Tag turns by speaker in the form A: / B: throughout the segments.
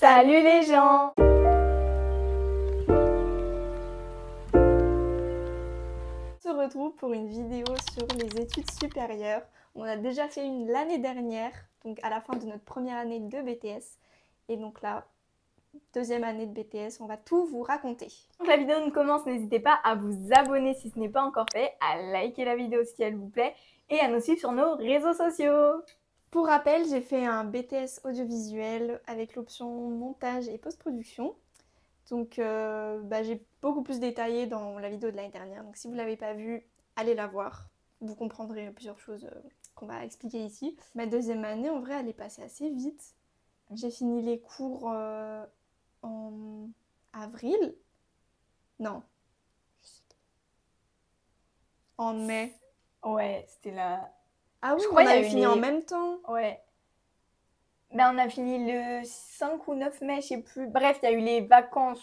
A: Salut les gens! On se retrouve pour une vidéo sur les études supérieures. On a déjà fait une l'année dernière, donc à la fin de notre première année de BTS. Et donc là, deuxième année de BTS, on va tout vous raconter. Donc la vidéo ne commence, n'hésitez pas à vous abonner si ce n'est pas encore fait, à liker la vidéo si elle vous plaît et à nous suivre sur nos réseaux sociaux. Pour rappel, j'ai fait un BTS audiovisuel avec l'option montage et post-production. Donc j'ai beaucoup plus détaillé dans la vidéo de l'année dernière. Donc si vous ne l'avez pas vue, allez la voir. Vous comprendrez plusieurs choses qu'on va expliquer ici. Ma deuxième année, en vrai, elle est passée assez vite. J'ai fini les cours en avril. Non. En mai.
B: Ouais, c'était là.
A: Ah oui,
B: Je
A: on
B: crois qu'il y a
A: avait
B: eu
A: fini en même temps.
B: Ouais. Ben, on a fini le 5 ou 9 mai, je sais plus. Bref, il y a eu les vacances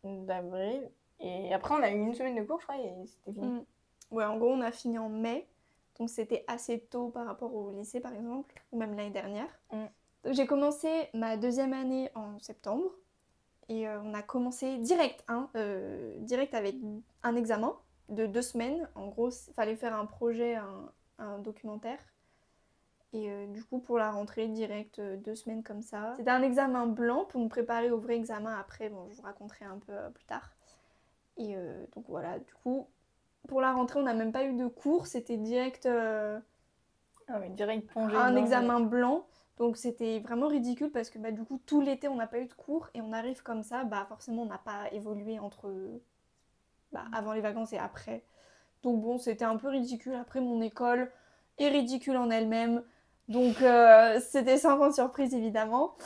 B: d'avril. Et après, on a eu une semaine de cours, je crois, et c'était fini.
A: Ouais, en gros, on a fini en mai. Donc c'était assez tôt par rapport au lycée, par exemple, ou même l'année dernière. Donc j'ai commencé ma deuxième année en septembre. Et on a commencé direct avec un examen de 2 semaines. En gros, il fallait faire un projet, un documentaire. Et du coup, pour la rentrée, direct, 2 semaines comme ça. C'était un examen blanc pour nous préparer au vrai examen après. Bon, je vous raconterai un peu plus tard. Et donc voilà, du coup, pour la rentrée, on n'a même pas eu de cours. C'était direct
B: direct plongé
A: un examen blanc. Donc c'était vraiment ridicule parce que du coup, tout l'été, on n'a pas eu de cours. Et on arrive comme ça, forcément, on n'a pas évolué entre avant les vacances et après. Donc bon, c'était un peu ridicule. Après, mon école est ridicule en elle-même. Donc c'était sans grande surprise, évidemment.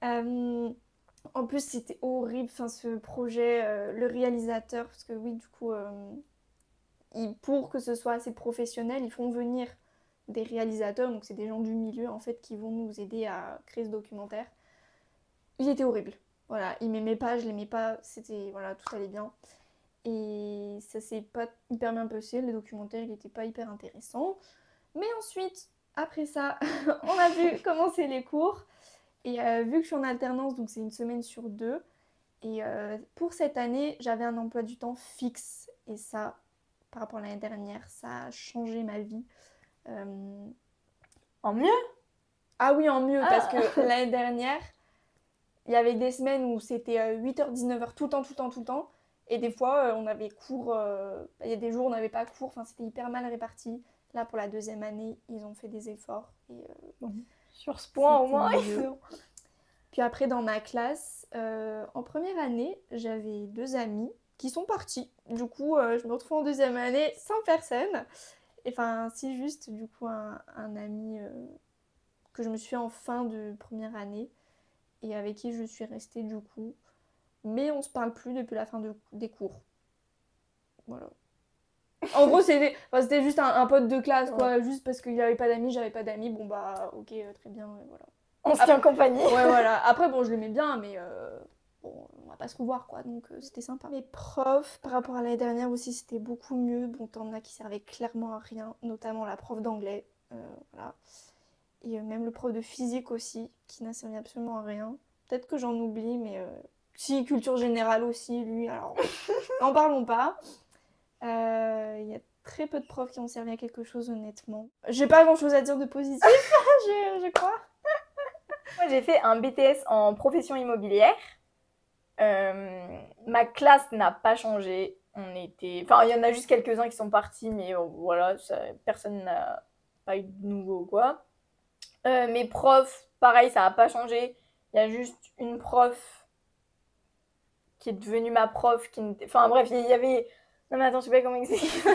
A: En plus, c'était horrible, ce projet, le réalisateur, parce que oui, du coup, pour que ce soit assez professionnel, ils font venir des réalisateurs, donc c'est des gens du milieu, en fait, qui vont nous aider à créer ce documentaire. Il était horrible. Voilà, il m'aimait pas, je l'aimais pas, c'était, voilà, tout allait bien. Et ça s'est pas hyper bien passé, le documentaire, il était pas hyper intéressant. Mais ensuite, après ça, on a vu commencer les cours. Et vu que je suis en alternance, donc c'est une semaine sur 2. Et pour cette année, j'avais un emploi du temps fixe. Et ça, par rapport à l'année dernière, ça a changé ma vie.
B: En mieux?
A: Ah oui, en mieux, parce que l'année dernière, il y avait des semaines où c'était 8h, 19h, tout le temps. Et des fois, on avait cours, il y a des jours où on n'avait pas cours, c'était hyper mal réparti. Là, pour la deuxième année, ils ont fait des efforts. Et,
B: sur ce point, au moins.
A: Puis après, dans ma classe, en première année, j'avais 2 amis qui sont partis. Du coup, je me retrouve en deuxième année sans personne. Enfin, si juste, du coup, un ami que je me suis fait en fin de première année et avec qui je suis restée, du coup. Mais on se parle plus depuis la fin des cours. Voilà. En gros, c'était juste un pote de classe, quoi. Ouais. Juste parce qu'il n'y avait pas d'amis, j'avais pas d'amis. Bon, ok, très bien, voilà.
B: On se tient en compagnie.
A: Ouais, voilà. Après, bon, je l'aimais bien, mais bon, on va pas se revoir, quoi. Donc, c'était sympa. Les profs, par rapport à l'année dernière aussi, c'était beaucoup mieux. Bon, t'en as qui servaient clairement à rien, notamment la prof d'anglais. Voilà. Et même le prof de physique aussi, qui n'a servi absolument à rien. Peut-être que j'en oublie, mais si, culture générale aussi, lui, alors, n'en parlons pas. Il y a très peu de profs qui ont servi à quelque chose, honnêtement. J'ai pas grand-chose à dire de positif, je crois.
B: Moi, j'ai fait un BTS en profession immobilière. Ma classe n'a pas changé. Il y en a juste quelques-uns qui sont partis, mais voilà, personne n'a pas eu de nouveau, quoi. Mes profs, pareil, ça n'a pas changé. Il y a juste une prof qui est devenue ma prof. Enfin bref, il y avait... Non mais attends, je sais pas comment expliquer.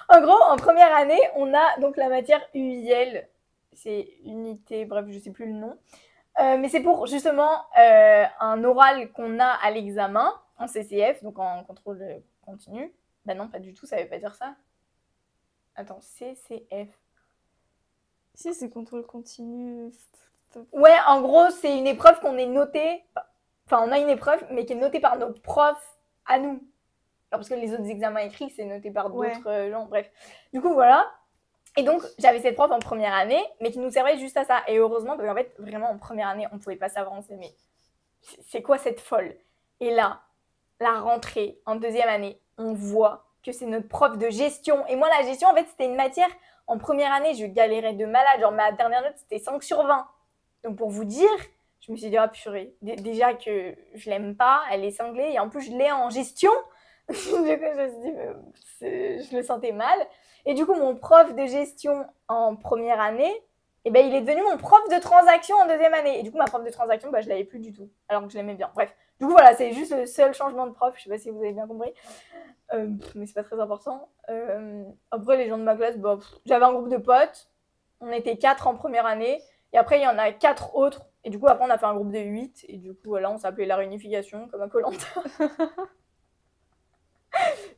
B: En gros, en première année, on a donc la matière UIL. C'est unité, bref, je sais plus le nom. Mais c'est pour justement un oral qu'on a à l'examen en CCF, donc en contrôle continu. Bah non, pas du tout, ça veut pas dire ça. Attends, CCF.
A: Si, c'est contrôle continu.
B: Ouais, en gros, c'est une épreuve qu'on est notée. Enfin, on a une épreuve, mais qui est notée par nos profs à nous. Alors, parce que les autres examens écrits, c'est noté par d'autres gens, bref. Du coup, voilà. Et donc, j'avais cette prof en première année, mais qui nous servait juste à ça. Et heureusement, parce qu'en fait, vraiment, en première année, on ne pouvait pas s'avancer. Mais c'est quoi cette folle? Et là, la rentrée, en deuxième année, on voit que c'est notre prof de gestion. Et moi, la gestion, en fait, c'était une matière. En première année, je galérais de malade. Genre, ma dernière note, c'était 5 sur 20. Donc, pour vous dire, je me suis dit, ah purée, déjà que je l'aime pas, elle est cinglée. Et en plus, je l'ai en gestion. Du coup, je me suis dit, je le sentais mal. Et du coup, mon prof de gestion en première année, eh ben, il est devenu mon prof de transaction en deuxième année. Et du coup, ma prof de transaction, bah, je l'avais plus du tout, alors que je l'aimais bien. Bref, du coup, voilà, c'est juste le seul changement de prof. Je sais pas si vous avez bien compris. Mais c'est pas très important. Après, les gens de ma classe, bah, j'avais un groupe de potes. On était 4 en première année. Et après, il y en a 4 autres. Et du coup, après, on a fait un groupe de 8. Et du coup, voilà, on s'appelait la réunification, comme à Koh-Lanta.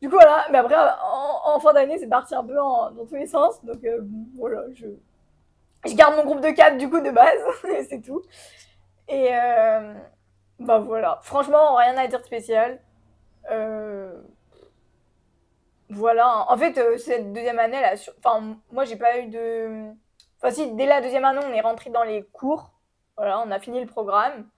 B: Du coup, voilà. Mais après, en fin d'année, c'est parti un peu dans tous les sens. Donc, voilà, je garde mon groupe de 4 du coup de base. Et c'est tout. Et bah voilà. Franchement, rien à dire de spécial. Voilà. En fait, cette deuxième année, là, enfin, moi, j'ai pas eu de. Enfin, si, dès la deuxième année, on est rentré dans les cours. Voilà, on a fini le programme.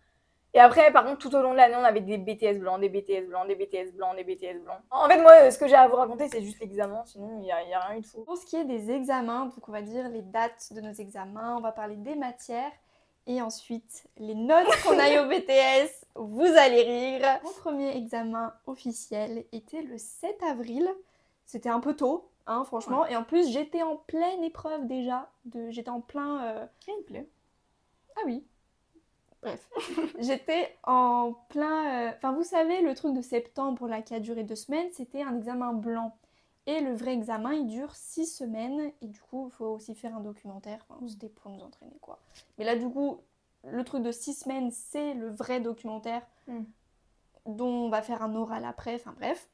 B: Et après, par contre, tout au long de l'année, on avait des BTS blancs, des BTS blancs, des BTS blancs, des BTS blancs. En fait, moi, ce que j'ai à vous raconter, c'est juste l'examen. Sinon, il y a rien eu de fou.
A: Pour ce qui est des examens, donc on va dire les dates de nos examens, on va parler des matières et ensuite les notes qu'on a eu au BTS. Vous allez rire. Mon premier examen officiel était le 7 avril. C'était un peu tôt, hein, franchement. Ouais. Et en plus, j'étais en pleine épreuve déjà. J'étais en plein...
B: Gameplay.
A: Ah oui. Bref. J'étais en plein... Enfin, vous savez, le truc de septembre là, qui a duré 2 semaines, c'était un examen blanc. Et le vrai examen, il dure 6 semaines. Et du coup, il faut aussi faire un documentaire. Enfin, c'était pour nous entraîner, quoi. Mais là, du coup, le truc de 6 semaines, c'est le vrai documentaire dont on va faire un oral après. Enfin, bref.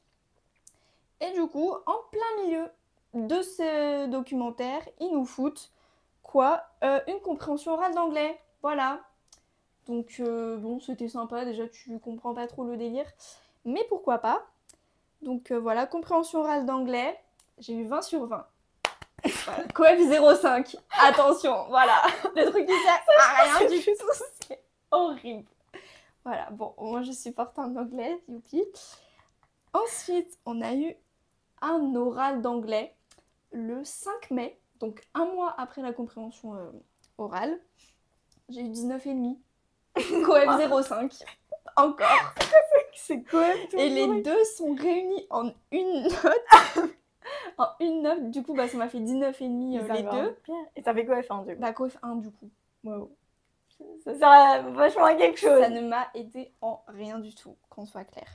A: Et du coup, en plein milieu de ce documentaire, ils nous foutent quoi? Une compréhension orale d'anglais. Voilà. Donc, bon, c'était sympa. Déjà, tu comprends pas trop le délire. Mais pourquoi pas? Donc voilà, compréhension orale d'anglais, j'ai eu 20 sur 20. Voilà. Coef 0,5. Attention, voilà. Le truc qui sert à rien du tout, c'est horrible. Voilà, bon, moi je supporte en anglais, youpi. Ensuite, on a eu un oral d'anglais le 5 mai, donc un mois après la compréhension orale. J'ai eu 19,5. Coef 0,5. Encore.
B: C'est quoi?
A: Et les deux sont réunis en une note. En une note, du coup, bah, ça m'a fait 19,5 les deux.
B: Et ça fait quoi F1 du coup?
A: Bah, Coef 1 du coup.
B: Wow. Ça sert vachement à quelque chose.
A: Ça ne m'a aidé en rien du tout, qu'on soit clair.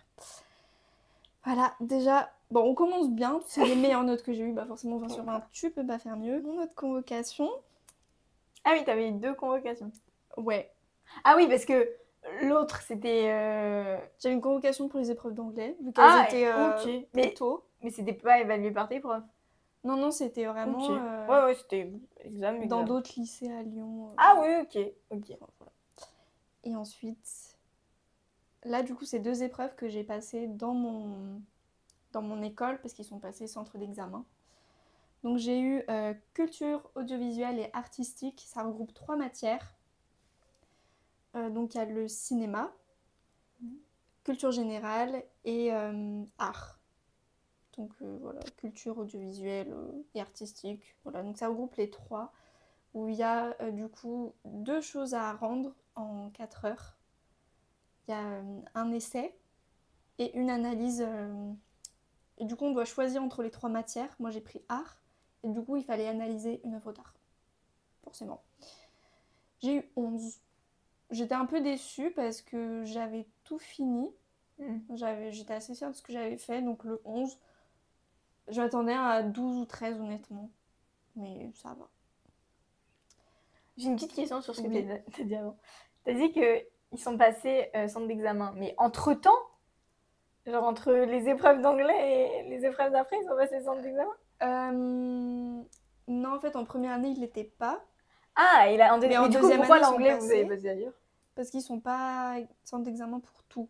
A: Voilà, déjà, bon, on commence bien. C'est les meilleures notes que j'ai eues. Bah, forcément, 20 sur 20, tu peux pas faire mieux. Mon autre convocation.
B: Ah oui, t'avais eu 2 convocations.
A: Ouais.
B: Ah oui, parce que l'autre, c'était...
A: J'avais une convocation pour les épreuves d'anglais, vu qu'elles étaient
B: mais
A: tôt.
B: Mais c'était pas évalué par tes profs?
A: Non, c'était vraiment...
B: Ouais, c'était examen.
A: Dans d'autres lycées à Lyon.
B: Ah oui, ok.
A: Enfin, voilà. Et ensuite, là, du coup, c'est 2 épreuves que j'ai passées dans mon école, parce qu'ils sont passés centre d'examen. Donc, j'ai eu culture audiovisuelle et artistique. Ça regroupe 3 matières. Donc, il y a le cinéma, culture générale et art. Donc voilà, culture audiovisuelle et artistique. Voilà, donc ça regroupe les 3, où il y a du coup 2 choses à rendre en 4 heures. Il y a un essai et une analyse. Et du coup, on doit choisir entre les 3 matières. Moi, j'ai pris art. Et du coup, il fallait analyser une œuvre d'art. Forcément. J'ai eu 11. J'étais un peu déçue parce que j'avais tout fini. J'étais assez fière de ce que j'avais fait. Donc le 11... Je m'attendais à 12 ou 13 honnêtement, mais ça va.
B: J'ai une petite question sur ce que t'as dit avant. T'as dit qu'ils sont passés centre d'examen, mais entre-temps, genre entre les épreuves d'anglais et les épreuves d'après, ils sont passés centre d'examen?
A: Non, en fait, en première année, ils l'étaient pas.
B: Ah, mais en
A: deuxième
B: du coup, pourquoi
A: année,
B: l'anglais, vous avez passé ailleurs?
A: Parce qu'ils sont pas centre d'examen pour tout.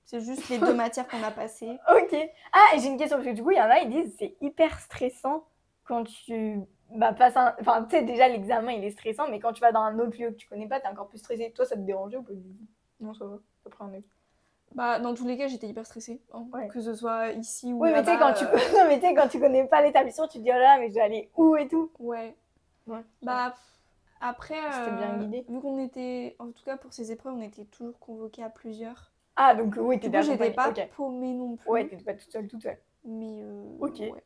A: C'est juste les 2 matières qu'on a passées.
B: Ok. Ah, et j'ai une question, parce que du coup, il y en a, ils disent c'est hyper stressant quand tu bah, passe un... Enfin, tu sais, déjà, l'examen, il est stressant, mais quand tu vas dans un autre lieu que tu connais pas, t'es encore plus stressé. Toi, ça te dérangeait ou pas? Non, ça va. Après, on est...
A: Bah, dans tous les cas, j'étais hyper stressée. Hein.
B: Ouais.
A: Que ce soit ici ou
B: Oui, mais tu sais,
A: là-bas.
B: non, mais tu sais, quand tu connais pas l'établissement, tu te dis, oh là, mais je vais aller où et tout.
A: Ouais.
B: Ouais.
A: Bah, après,
B: C'était bien guidé.
A: vu qu'on était, en tout cas pour ces épreuves, on était toujours convoqués à plusieurs.
B: Ah, donc oui,
A: Du
B: t'étais
A: coup, j'étais
B: accompagnée.
A: pas
B: Ok.
A: paumée non plus.
B: Ouais, t'étais pas toute seule.
A: Mais
B: Ok.
A: ouais.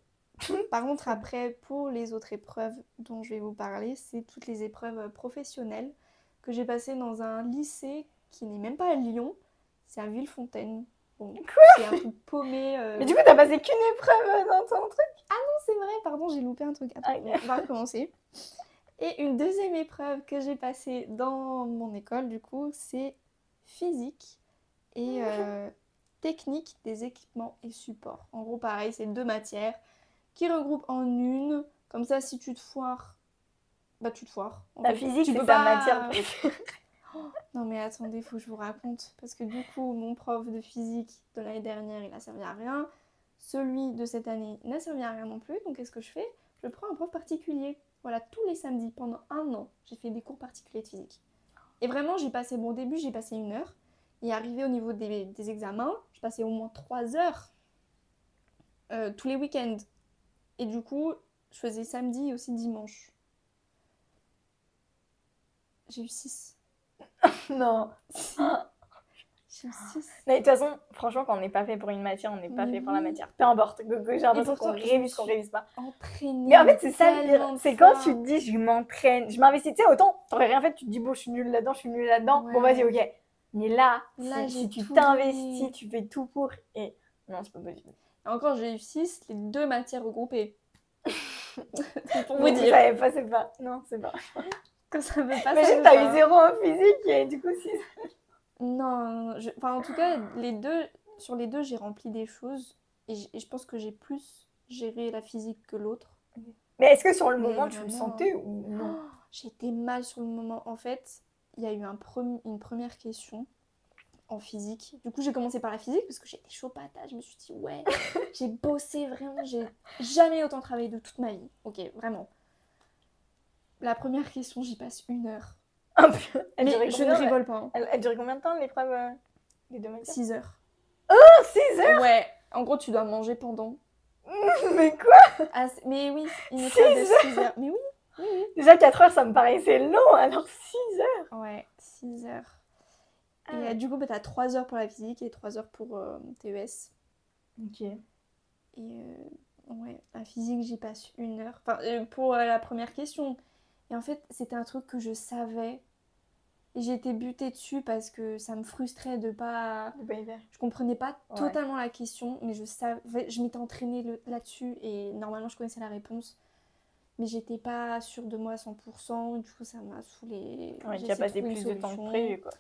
A: Par contre, après, pour les autres épreuves dont je vais vous parler, c'est toutes les épreuves professionnelles que j'ai passées dans un lycée qui n'est même pas à Lyon, c'est à Villefontaine. Bon, c'est un truc paumé.
B: Mais du coup, t'as passé qu'une épreuve dans ton truc?
A: Non, c'est vrai, pardon, j'ai loupé un truc. Attends,
B: Ok.
A: on va recommencer. Et une deuxième épreuve que j'ai passée dans mon école, du coup, c'est physique et technique des équipements et supports. En gros, pareil, c'est 2 matières qui regroupent en une. Comme ça, si tu te foires, bah tu te foires.
B: La physique,
A: tu
B: c'est
A: peux
B: ta
A: pas...
B: matière préférée.
A: Non mais attendez, faut que je vous raconte. Parce que du coup, mon prof de physique de l'année dernière, il a servi à rien. Celui de cette année n'a servi à rien non plus. Donc qu'est-ce que je fais? Je prends un prof particulier. Voilà, tous les samedis, pendant 1 an, j'ai fait des cours particuliers de physique. Et vraiment, j'ai passé, bon, au début, j'ai passé 1 heure. Et arrivé au niveau des examens, je passais au moins 3 heures tous les week-ends. Et du coup, je faisais samedi et aussi dimanche. J'ai eu 6.
B: Non.
A: J'ai eu 6.
B: Mais de toute façon, franchement, quand on n'est pas fait pour une matière, on n'est pas fait pour la matière. Peu importe. J'ai l'impression qu'on révise pas.
A: Entraînée.
B: Mais en fait, c'est ça le pire. C'est quand tu te dis, je m'entraîne, je m'investis. Tu sais, autant, t'aurais rien fait, tu te dis, bon, je suis nulle là-dedans,
A: Ouais.
B: Bon, vas-y, ok. Mais là
A: j'ai
B: si tu
A: tout
B: t'investis,
A: donné.
B: tu fais tout pour. Et non, c'est pas possible.
A: Et encore, j'ai eu 6, les 2 matières regroupées. C'est pour
B: Non,
A: vous dire.
B: Ça pas, c'est pas. Non, c'est pas.
A: Quand ça veut pas,
B: Imagine,
A: ça veut
B: t'as
A: pas.
B: eu 0 en physique et du coup 6.
A: Non, enfin, en tout cas, sur les deux, j'ai rempli des choses. Et je pense que j'ai plus géré la physique que l'autre.
B: Mais est-ce que sur le
A: Mais
B: moment, tu le
A: vraiment,
B: sentais ou non?
A: J'étais mal sur le moment. En fait, il y a eu une première question en physique. Du coup, j'ai commencé par la physique parce que j'étais chaud patate. Je me suis dit, ouais, j'ai bossé vraiment. J'ai jamais autant travaillé de toute ma vie. Ok, vraiment. La première question, j'y passe 1 heure. Mais je ne rigole pas. Hein.
B: Elle durait combien de temps l'épreuve les 2 matières?
A: 6 heures.
B: Oh, 6 heures?
A: Ouais, en gros, tu dois manger pendant.
B: Mais quoi?
A: Mais oui, une épreuve de 6 heures. Mais oui, oui.
B: Déjà 4 heures, ça me paraissait long, alors 6 heures.
A: Ouais, 6 heures. Et du coup, t'as 3 heures pour la physique et 3 heures pour TES.
B: Ok.
A: Et ouais, la physique, j'y passe 1 heure. Enfin, pour la première question. Et en fait, c'était un truc que je savais. Et j'ai été butée dessus parce que ça me frustrait de pas... Je comprenais pas totalement la question, mais je savais, je m'étais entraînée là-dessus et normalement, je connaissais la réponse. Mais j'étais pas sûre de moi à 100%. Du coup, ça m'a saoulée.
B: Ouais, tu as passé plus de temps que prévu, quoi.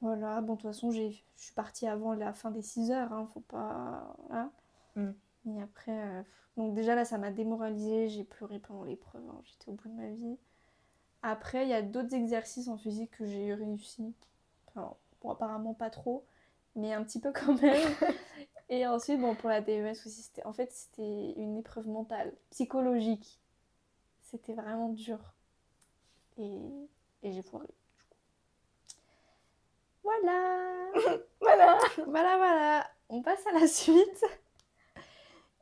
A: Voilà, bon, de toute façon, je suis partie avant la fin des 6 heures, hein, faut pas... Voilà. Et après, donc déjà là, ça m'a démoralisée, j'ai pleuré pendant l'épreuve, hein, j'étais au bout de ma vie. Après, il y a d'autres exercices en physique que j'ai réussi. Enfin, bon, apparemment pas trop, mais un petit peu quand même. Et ensuite, bon, pour la DES aussi, c'était une épreuve mentale, psychologique. C'était vraiment dur. Et j'ai foiré. Voilà. Voilà. On passe à la suite.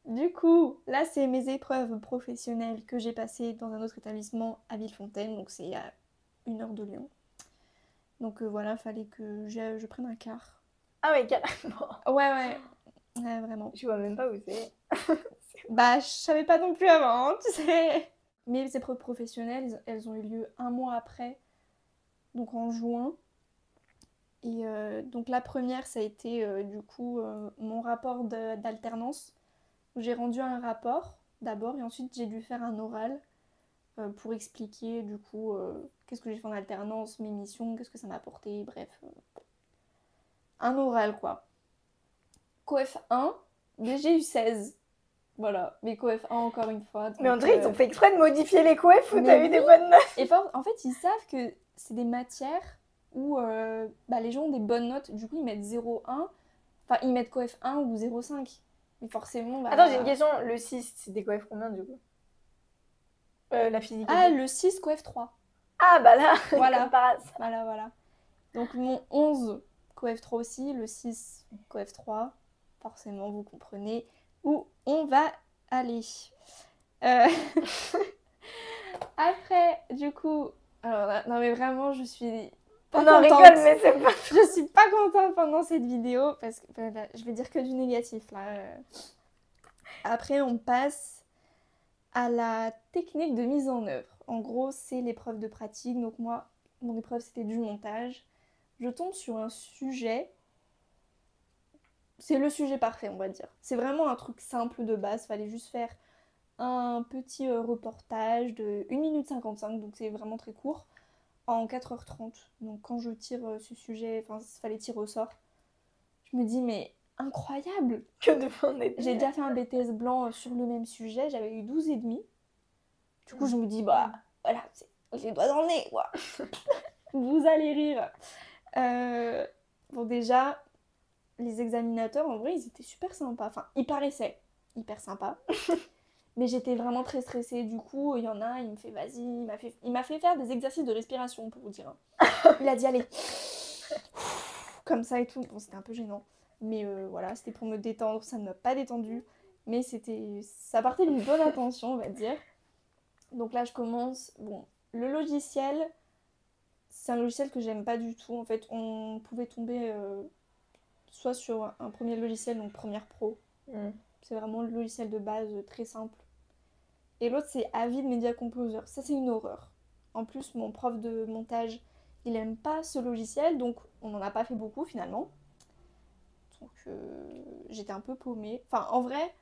A: Du coup, là, c'est mes épreuves professionnelles que j'ai passées dans un autre établissement à Villefontaine. Donc, c'est à 1 heure de Lyon. Donc, voilà, fallait que je prenne un car.
B: Ah ouais, carrément.
A: Ouais, vraiment.
B: Je vois même pas où c'est.
A: Bah, je savais pas non plus avant, tu sais. Mes épreuves professionnelles, elles ont eu lieu 1 mois après. Donc, en juin. Et donc la première, ça a été du coup mon rapport d'alternance, où j'ai rendu un rapport d'abord et ensuite j'ai dû faire un oral pour expliquer du coup qu'est-ce que j'ai fait en alternance, mes missions, qu'est-ce que ça m'a apporté, bref. Un oral quoi. Coef 1, mais j'ai eu 16. Voilà, mais Coef 1 encore une fois. Donc,
B: mais on dirait qu'ils ont fait exprès de modifier les coefs ou t'as eu des bonnes notes?
A: Et en fait, ils savent que c'est des matières où les gens ont des bonnes notes, du coup ils mettent 0,1, enfin ils mettent coef 1 ou 0,5. Mais forcément...
B: Attends, j'ai une question, le 6, c'est des coefs combien du coup? La physique.
A: Ah, le 6 coef 3.
B: Ah, bah là,
A: Voilà.
B: comme par hasard.
A: Voilà. Donc mon 11 coef 3 aussi, le 6 coef 3. Forcément, vous comprenez où on va aller. Après, du coup... Alors là, non mais vraiment, je suis pas
B: On en
A: contente.
B: rigole, mais c'est pas...
A: Je suis pas contente pendant cette vidéo parce que voilà, je vais dire que du négatif là. Après, on passe à la technique de mise en œuvre. En gros, c'est l'épreuve de pratique. Donc moi, mon épreuve, c'était du montage. Je tombe sur un sujet. C'est le sujet parfait, on va dire. C'est vraiment un truc simple de base. Fallait juste faire un petit reportage de 1 minute 55, donc c'est vraiment très court, en 4h30. Donc quand je tire ce sujet, enfin, il fallait tirer au sort, je me dis, mais incroyable!
B: Que demander.
A: J'ai déjà fait un BTS blanc sur le même sujet, j'avais eu 12,5. Du coup, je me dis, bah voilà, j'ai les doigts dans le nez, quoi. Vous allez rire. Bon, déjà, les examinateurs, en vrai, ils étaient super sympas. Enfin, ils paraissaient hyper sympas. Mais j'étais vraiment très stressée. Du coup, il y en a un, il me fait, vas-y, il m'a fait faire des exercices de respiration, pour vous dire. Il a dit, allez, comme ça et tout. Bon, c'était un peu gênant. Mais voilà, c'était pour me détendre. Ça ne m'a pas détendue. Mais ça partait d'une bonne intention, on va dire. Donc là, je commence. Bon, le logiciel, c'est un logiciel que j'aime pas du tout. En fait, on pouvait tomber soit sur un premier logiciel, donc Premiere Pro. C'est vraiment le logiciel de base, très simple. Et l'autre, c'est Avid Media Composer. Ça, c'est une horreur. En plus, mon prof de montage, il aime pas ce logiciel, donc on n'en a pas fait beaucoup finalement. Donc j'étais un peu paumée. Enfin, en vrai,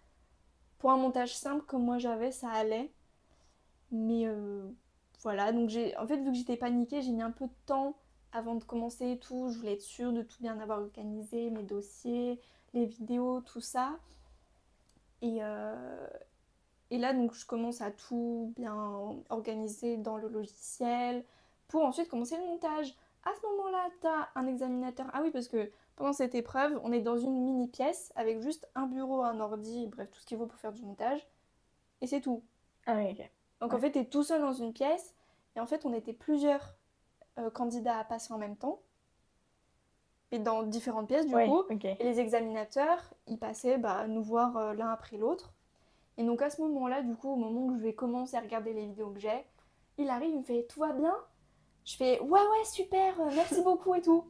A: pour un montage simple comme moi j'avais, ça allait. Mais voilà, donc en fait, vu que j'étais paniquée, j'ai mis un peu de temps avant de commencer et tout. Je voulais être sûre de tout bien avoir organisé, mes dossiers, les vidéos, tout ça. Et là, donc, je commence à tout bien organiser dans le logiciel pour ensuite commencer le montage. À ce moment-là, tu as un examinateur. Ah oui, parce que pendant cette épreuve, on est dans une mini-pièce avec juste un bureau, un ordi, bref, tout ce qu'il faut pour faire du montage. Et c'est tout.
B: Ah oui, ok.
A: Donc en fait, tu es tout seul dans une pièce. Et en fait, on était plusieurs candidats à passer en même temps. Et dans différentes pièces, du coup.
B: Okay.
A: Et les examinateurs, ils passaient nous voir l'un après l'autre. Et donc à ce moment-là, du coup, au moment où je vais commencer à regarder les vidéos que j'ai, il arrive, il me fait « Tout va bien ?» Je fais « Ouais, super, merci beaucoup et tout. »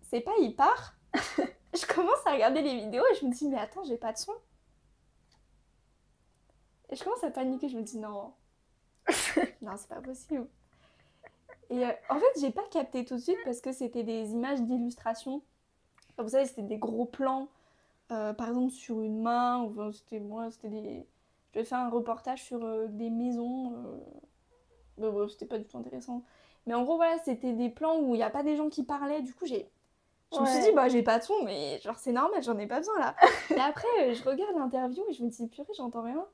A: C'est pas, il part. Je commence à regarder les vidéos et je me dis « Mais attends, j'ai pas de son. » Et je commence à paniquer, je me dis « Non, non, c'est pas possible. » Et en fait, j'ai pas capté tout de suite parce que c'était des images d'illustration. Enfin, vous savez, c'était des gros plans. Par exemple sur une main, ou c'était des... Je vais faire un reportage sur des maisons, bon, c'était pas du tout intéressant. Mais en gros, voilà, c'était des plans où il n'y a pas des gens qui parlaient, du coup, je me suis dit, j'ai pas de son, mais genre, c'est normal, j'en ai pas besoin, là. Et après, je regarde l'interview et je me dis, purée, j'entends rien.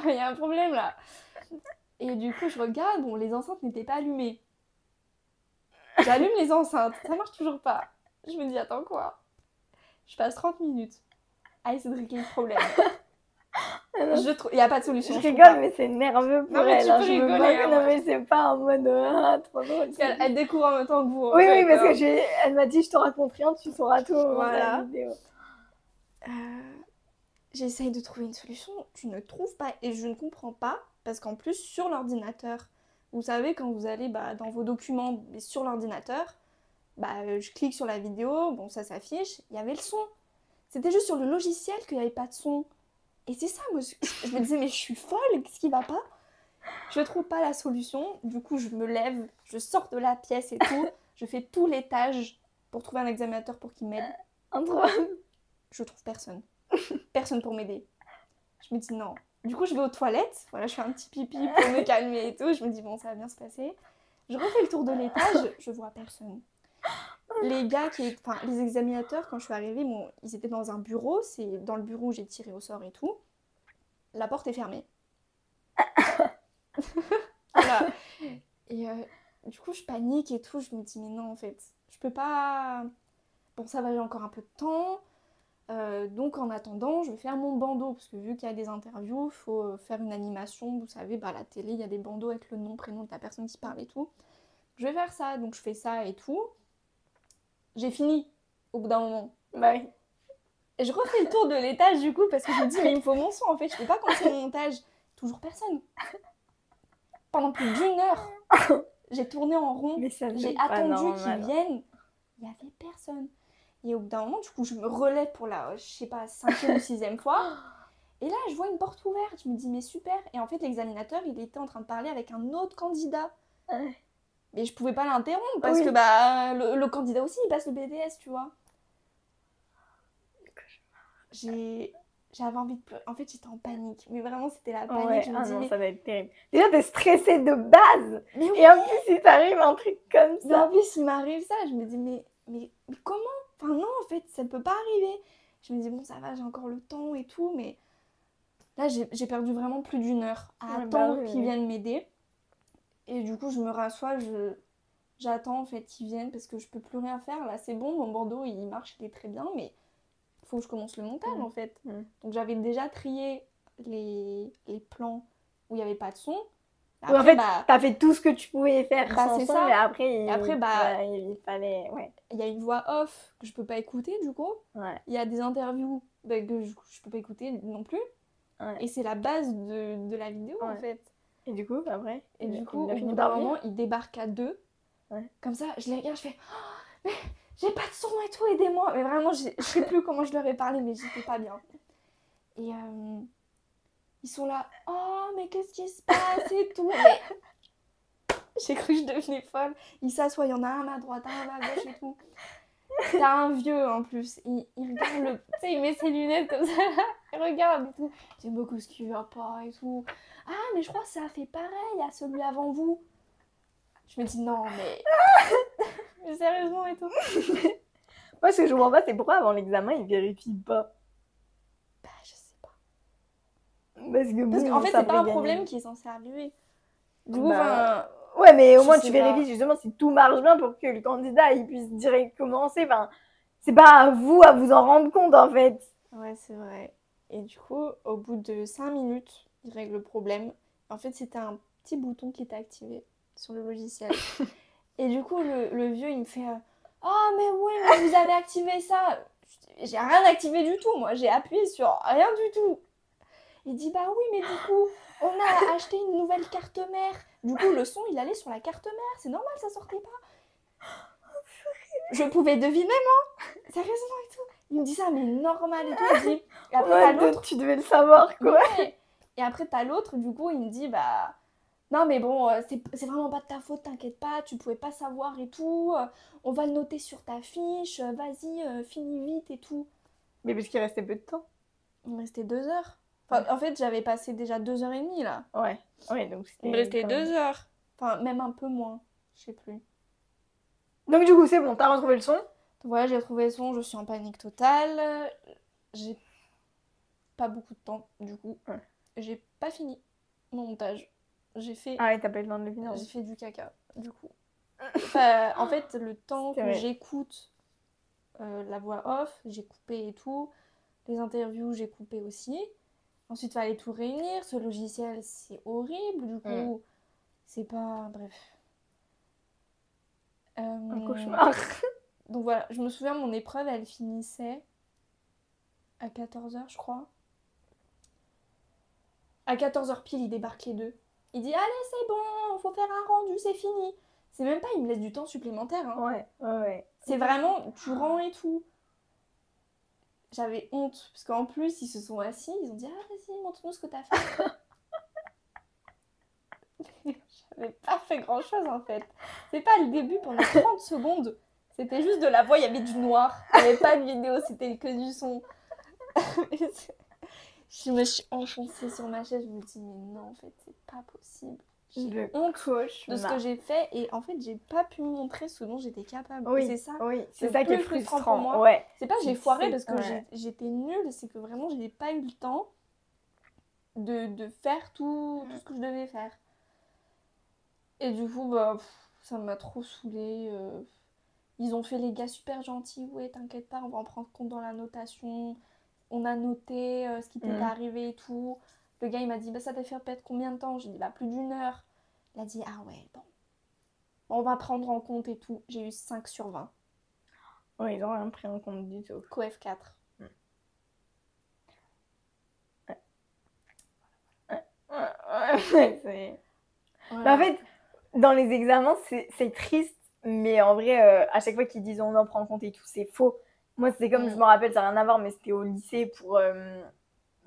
A: Il y a un problème, là. Et du coup, je regarde, bon, les enceintes n'étaient pas allumées. J'allume les enceintes, ça marche toujours pas. Je me dis, attends, quoi? Je passe 30 minutes à essayer de régler le problème. Il n'y a pas de solution.
B: Je rigole, mais c'est nerveux pour elle.
A: Tu peux rigoler.
B: Non, mais c'est pas en mode trop drôle.
A: Elle découvre en même temps que vous.
B: Oui, parce que elle m'a dit je te raconte rien, tu sauras tout au moment de la vidéo.
A: J'essaye de trouver une solution, tu ne trouves pas. Et je ne comprends pas, parce qu'en plus, sur l'ordinateur, vous savez, quand vous allez dans vos documents sur l'ordinateur, je clique sur la vidéo, bon, ça s'affiche, il y avait le son. C'était juste sur le logiciel qu'il n'y avait pas de son. Et c'est ça, moi, je me disais, mais je suis folle, qu'est-ce qui va pas? Je trouve pas la solution, du coup, je me lève, je sors de la pièce et tout, je fais tout l'étage pour trouver un examinateur pour qu'il m'aide. Je trouve personne. Personne pour m'aider. Je me dis non. Du coup, je vais aux toilettes, voilà, je fais un petit pipi pour me calmer et tout, je me dis bon, ça va bien se passer. Je refais le tour de l'étage, je vois personne. Les gars les examinateurs, quand je suis arrivée, bon, ils étaient dans un bureau, c'est dans le bureau où j'ai tiré au sort et tout. La porte est fermée. Voilà. Et du coup, je panique et tout, je me dis mais non, en fait, je peux pas... Bon, ça va, j'ai encore un peu de temps. Donc en attendant, je vais faire mon bandeau, parce que vu qu'il y a des interviews, il faut faire une animation. Vous savez, à la télé, il y a des bandeaux avec le nom, prénom de la personne qui parle et tout. Je vais faire ça, donc je fais ça et tout. J'ai fini au bout d'un moment.
B: Bah oui.
A: Et je refais le tour de l'étage du coup, parce que je me dis, mais il me faut mon son en fait, je peux pas commencer mon montage. Toujours personne. Pendant plus d'1 heure, j'ai tourné en rond,
B: Mais ça,
A: j'ai
B: c'est pas
A: attendu qu'ils
B: normal.
A: viennent. Il y avait personne. Et au bout d'un moment, du coup, je me relève pour la, je sais pas, 5e ou 6e fois. Et là, je vois une porte ouverte. Je me dis, mais super. Et en fait, l'examinateur, il était en train de parler avec un autre candidat.
B: Ouais.
A: Mais je pouvais pas l'interrompre parce
B: Oui.
A: que le candidat aussi, il passe le BTS, tu vois. J'avais envie de pleurer. En fait, j'étais en panique. Mais vraiment, c'était la panique.
B: Ouais,
A: Je me
B: ah
A: dis,
B: non,
A: mais...
B: ça va être terrible. Déjà, t'es stressée de base.
A: mais oui.
B: Et en plus, il t'arrive un truc comme
A: Mais en
B: ça.
A: plus, il m'arrive ça. Je me dis, mais comment? Enfin, non, en fait, ça peut pas arriver. Je me dis, bon, ça va, j'ai encore le temps et tout. Mais là, j'ai perdu vraiment plus d'1 heure à
B: Ouais,
A: attendre
B: oui,
A: qu'ils
B: oui.
A: viennent m'aider. Et du coup, je me rassois, j'attends en fait qu'ils viennent parce que je peux plus rien faire. Là, c'est bon, mon bandeau, il marche, il est très bien, mais il faut que je commence le montage en fait. Donc, j'avais déjà trié les plans où il n'y avait pas de son.
B: Après, en fait, t'as fait tout ce que tu pouvais faire sans
A: c'est
B: son,
A: ça.
B: mais après,
A: il
B: fallait... Ouais.
A: y a une voix off que je peux pas écouter du coup.
B: Ouais.
A: Il y a des interviews que je peux pas écouter non plus.
B: Ouais.
A: Et c'est la base de la vidéo en fait.
B: Et du coup, après,
A: Et du coup,
B: il a
A: au
B: fini
A: bout
B: par
A: d'un
B: venir.
A: moment, il débarque à 2.
B: Ouais.
A: Comme ça, je les regarde, je fais oh, mais j'ai pas de son et tout, aidez-moi. Mais vraiment, je sais plus comment je leur ai parlé, mais j'étais pas bien. Et ils sont là, oh, mais qu'est-ce qui se passe et tout. Mais j'ai cru que je devenais folle. Ils s'assoient, il y en a un à droite, un à gauche et tout. T'as un vieux en plus. Il regarde tu sais, il met ses lunettes comme ça. Il regarde et tout. J'aime beaucoup ce qui va pas et tout. Ah, mais je crois que ça a fait pareil à celui avant vous. Je me dis non, mais sérieusement et tout.
B: Moi, ce que je comprends pas, c'est pourquoi avant l'examen, ils vérifient pas.
A: Bah, je sais pas.
B: Parce
A: qu'en fait, c'est pas un problème qui est censé arriver. Du coup,
B: ouais, mais au
A: je
B: moins,
A: sais
B: tu
A: pas.
B: vérifies justement si tout marche bien pour que le candidat il puisse direct commencer. Enfin, c'est pas à vous à vous en rendre compte en fait.
A: Ouais, c'est vrai. Et du coup, au bout de 5 minutes, il règle le problème. En fait, c'était un petit bouton qui était activé sur le logiciel. Et du coup, le vieux, il me fait oh, mais oui, mais vous avez activé ça. J'ai rien activé du tout, moi. J'ai appuyé sur rien du tout. Il dit bah oui, mais du coup, on a acheté une nouvelle carte mère. Du coup, le son, il allait sur la carte mère. C'est normal, ça sortait pas. Je pouvais deviner, moi. Sérieusement et tout. Il me dit ça, mais normal et tout. Il dit... Et après, t'as l'autre.
B: Tu devais le savoir, quoi.
A: Ouais. Et après, t'as l'autre, du coup, il me dit bah... Non, mais bon, c'est vraiment pas de ta faute, t'inquiète pas, tu pouvais pas savoir et tout. On va le noter sur ta fiche. Vas-y, finis vite et tout.
B: Mais parce qu'il restait peu de temps.
A: Il me restait 2 heures. Enfin, en fait, j'avais passé déjà 2h30 là.
B: Ouais, donc c'était.
A: Il me restait 2 heures. Enfin, même un peu moins. Je sais plus.
B: Donc, du coup, c'est bon, t'as retrouvé le son.
A: Donc voilà, j'ai retrouvé le son, je suis en panique totale. J'ai pas beaucoup de temps, du coup.
B: Ouais.
A: J'ai pas fini mon montage. J'ai fait.
B: Ah ouais, t'as pas eu le temps de le finir.
A: J'ai fait du caca, du coup. Enfin, en fait, le temps que j'écoute la voix off, j'ai coupé et tout. Les interviews, j'ai coupé aussi. Ensuite, il fallait tout réunir. Ce logiciel, c'est horrible. Du coup, c'est pas... Bref.
B: Un cauchemar.
A: Donc voilà, je me souviens, mon épreuve, elle finissait à 14h, je crois. À 14h pile, il débarque les deux. Il dit, allez, c'est bon, faut faire un rendu, c'est fini. C'est même pas, il me laisse du temps supplémentaire. Hein.
B: Ouais.
A: C'est vraiment, tu rends et tout. J'avais honte, parce qu'en plus, ils se sont assis, ils ont dit, ah, vas-y, montre-nous ce que t'as fait. J'avais pas fait grand-chose, en fait. C'est pas le début, pendant 30 secondes. C'était juste de la voix, il y avait du noir. Il n'y avait pas de vidéo, c'était que du son. Je me suis enfoncée sur ma chaise, je me dis, mais non, en fait, c'est pas possible. J'ai honte de ce que j'ai fait et en fait, j'ai pas pu montrer ce dont j'étais capable.
B: Oui,
A: c'est ça.
B: C'est ça qui est frustrant pour moi.
A: Ouais. C'est pas que j'ai foiré parce que j'étais nulle, c'est que vraiment, je n'ai pas eu le temps de faire tout ce que je devais faire. Et du coup, ça m'a trop saoulée. Ils ont fait les gars super gentils. Ouais, t'inquiète pas, on va en prendre compte dans la notation. On a noté ce qui t'était arrivé et tout. Le gars, il m'a dit, bah, ça t'a fait perdre combien de temps? J'ai dit, bah, plus d'1 heure. Il a dit, ah ouais, bon. On va prendre en compte et tout. J'ai eu 5/20.
B: Ouais, ils n'ont rien pris en compte du tout.
A: COEF 4.
B: Ouais. Bah, en fait, dans les examens, c'est triste, mais en vrai, à chaque fois qu'ils disent on en prend en compte et tout, c'est faux. Moi, c'était comme, je me rappelle, ça n'a rien à voir, mais c'était au lycée pour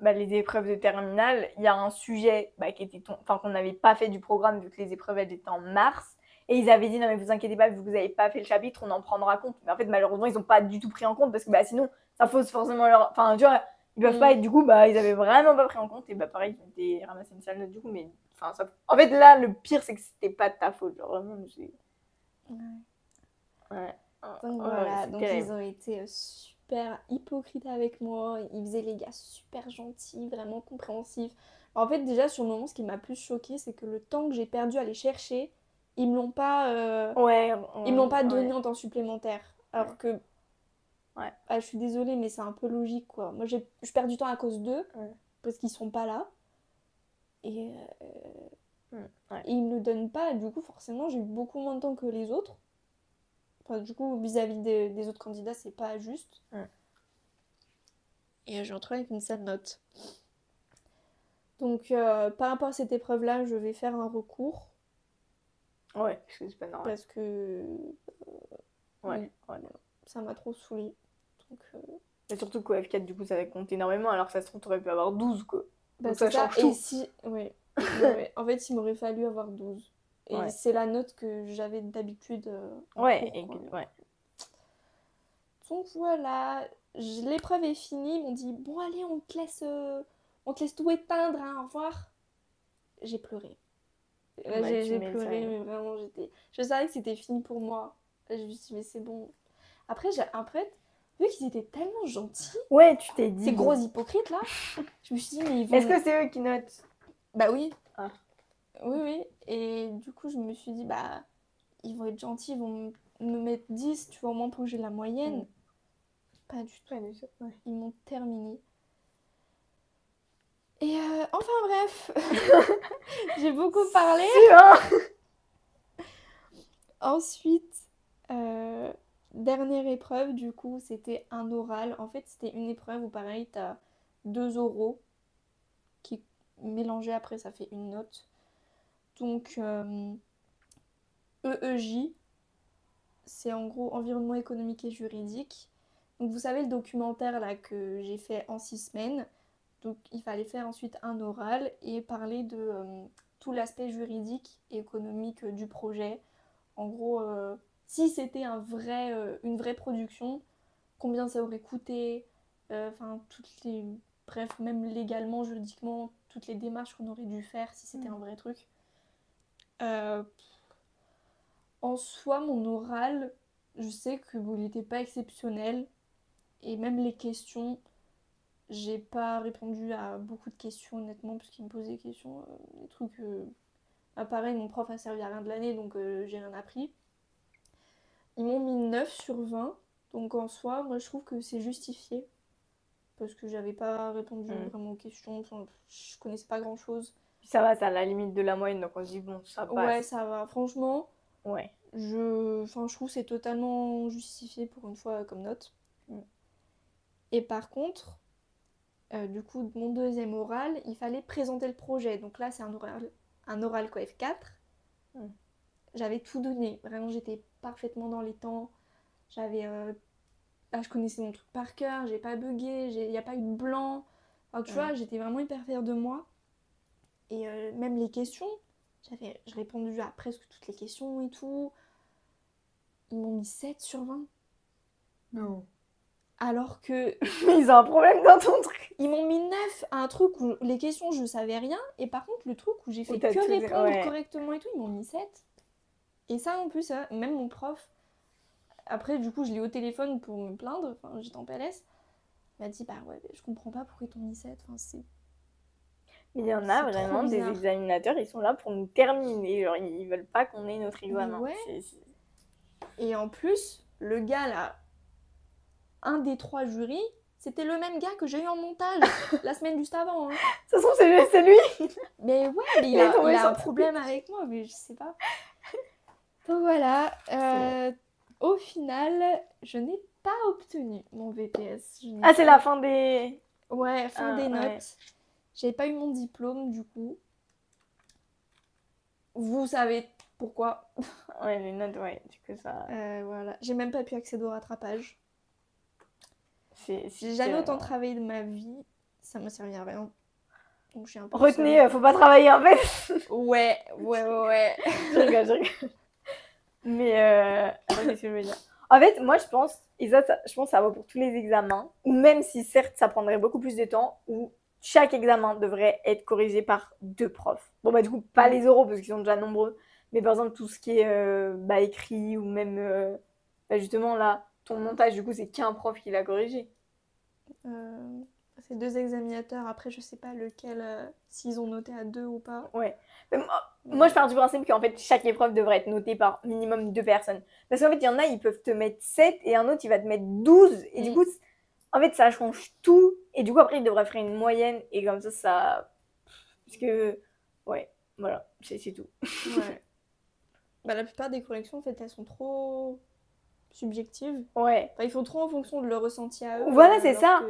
B: les épreuves de terminale. Il y a un sujet qui était qu'on n'avait pas fait du programme vu que les épreuves elles étaient en mars. Et ils avaient dit non, mais vous inquiétez pas, vu que vous n'avez pas fait le chapitre, on en prendra compte. Mais en fait, malheureusement, ils n'ont pas du tout pris en compte parce que sinon, ça fausse forcément leur. Enfin, tu vois, ils peuvent pas être du coup, ils avaient vraiment pas pris en compte. Et pareil, ils ont été ramassés une sale note du coup, mais. Enfin, ça... En fait, là, le pire, c'est que c'était pas de ta faute. Genre, vraiment,
A: Ouais. Donc voilà, donc ils ont été super hypocrites avec moi. Ils faisaient les gars super gentils, vraiment compréhensifs. En fait, déjà, sur le moment, ce qui m'a plus choqué, c'est que le temps que j'ai perdu à les chercher, ils me l'ont pas, ils me l'ont pas donné en temps supplémentaire. Alors que, je suis désolée, mais c'est un peu logique, quoi. Moi, je perds du temps à cause d'eux, parce qu'ils sont pas là. Et ils me le donnent pas. Du coup, forcément, j'ai eu beaucoup moins de temps que les autres. Enfin, du coup, vis-à-vis des autres candidats, c'est pas juste. Et je me retrouve avec une sale note. Donc, par rapport à cette épreuve-là, je vais faire un recours.
B: Ouais, parce que c'est pas normal.
A: Parce que... ça m'a trop saoulée. Donc,
B: et surtout qu'au F4, du coup, ça va compter énormément, alors que ça se trouve, t'aurais pu avoir 12, quoi.
A: Bah,
B: donc ça change
A: tout.
B: tout.
A: Et si... Ouais. Ouais. En fait, il m'aurait fallu avoir 12. Et c'est la note que j'avais d'habitude en cours, quoi. Donc voilà, l'épreuve est finie. Ils m'ont dit, bon allez, on te laisse tout éteindre, hein, au revoir. J'ai pleuré. J'ai pleuré, mais vraiment, je savais que c'était fini pour moi. Je me suis dit, mais c'est bon. Après, vu qu'ils étaient tellement gentils,
B: ouais, tu t'es dit,
A: ces gros hypocrites là, je me suis dit, mais ils vont...
B: Est-ce que c'est eux qui notent?
A: Bah oui.
B: Ah.
A: Oui. Et du coup, je me suis dit, bah, ils vont être gentils, ils vont me mettre 10, tu vois, au moins pour que j'ai la moyenne. Pas du tout.
B: Ouais.
A: Ils m'ont terminé. Et enfin bref, j'ai beaucoup parlé. Ensuite, dernière épreuve, du coup, c'était un oral. En fait, c'était une épreuve où pareil, t'as 2 oraux qui mélangés après, ça fait une note. Donc, EEJ, c'est en gros environnement économique et juridique. Donc, vous savez le documentaire là que j'ai fait en 6 semaines. Donc il fallait faire ensuite un oral et parler de tout l'aspect juridique et économique du projet. En gros, si c'était une vraie production, combien ça aurait coûté, bref, même légalement, juridiquement, toutes les démarches qu'on aurait dû faire si c'était un vrai truc. En soi, mon oral, je sais que il n'était pas exceptionnel et même les questions... J'ai pas répondu à beaucoup de questions honnêtement parce qu'ils me posaient des questions, des trucs... pareil, mon prof a servi à rien de l'année donc j'ai rien appris. Ils m'ont mis 9/20, donc en soi, moi je trouve que c'est justifié. Parce que j'avais pas répondu vraiment aux questions, enfin, je connaissais pas grand chose.
B: Ça va, c'est à la limite de la moyenne donc on se dit bon, ça passe.
A: Ouais, ça va, franchement.
B: Ouais.
A: Je trouve que c'est totalement justifié pour une fois comme note. Et par contre... du coup, mon deuxième oral, il fallait présenter le projet. Donc là, c'est un oral COEF 4. J'avais tout donné. Vraiment, j'étais parfaitement dans les temps. Je connaissais mon truc par cœur. J'ai pas bugué. Il n'y a pas eu de blanc. Alors, tu vois, j'étais vraiment hyper fière de moi. Et même les questions, j'ai répondu à presque toutes les questions et tout. Ils m'ont mis 7/20.
B: Non.
A: Alors que...
B: Ils ont un problème dans ton truc.
A: Ils m'ont mis 9 à un truc où les questions je savais rien. Et par contre le truc où j'ai fait que répondre correctement et tout, ils m'ont mis 7. Et ça en plus, même mon prof, après du coup je l'ai eu au téléphone pour me plaindre, enfin j'étais en PLS, il m'a dit bah ouais je comprends pas pourquoi ils t'ont mis 7, enfin c'est...
B: Mais il y en a vraiment des examinateurs, ils sont là pour nous terminer, genre ils veulent pas qu'on ait notre examen.
A: Et en plus... le gars là, un des 3 jurys, c'était le même gars que j'ai eu en montage la semaine juste avant. Hein.
B: De toute façon, c'est lui.
A: Mais ouais, mais il a un problème avec moi, mais je sais pas. Donc voilà, au final, je n'ai pas obtenu mon BTS.
B: Ah, c'est la fin des...
A: Ouais, fin des notes.
B: Ouais.
A: J'avais pas eu mon diplôme du coup. Vous savez pourquoi.
B: Ouais, les notes, ouais, du coup ça...
A: Voilà, j'ai même pas pu accéder au rattrapage.
B: J'ai
A: jamais autant travaillé de ma vie, ça m'a servi à rien. Donc je suis un peu
B: retenez, faut pas travailler en fait.
A: Ouais.
B: Je rigole. Mais attends, qu'est-ce que je veux dire? En fait, moi je pense, et ça, je pense que ça vaut pour tous les examens, ou même si certes ça prendrait beaucoup plus de temps, où chaque examen devrait être corrigé par 2 profs. Bon bah du coup pas les oraux parce qu'ils sont déjà nombreux, mais par exemple tout ce qui est écrit ou même justement là, ton montage du coup c'est qu'un prof qui l'a corrigé.
A: C'est 2 examinateurs, après je sais pas lequel, s'ils ont noté à 2 ou pas.
B: Ouais. Moi je pars du principe qu'en fait chaque épreuve devrait être notée par minimum 2 personnes. Parce qu'en fait il y en a, ils peuvent te mettre 7 et un autre il va te mettre 12. Et du coup, en fait ça change tout. Et du coup après il devrait faire une moyenne et comme ça... Parce que... Ouais, voilà, c'est tout.
A: Ouais. Bah la plupart des corrections en fait elles sont trop... subjectives.
B: Ouais.
A: Enfin, ils font trop en fonction de leur ressenti à eux.
B: Voilà, c'est ça.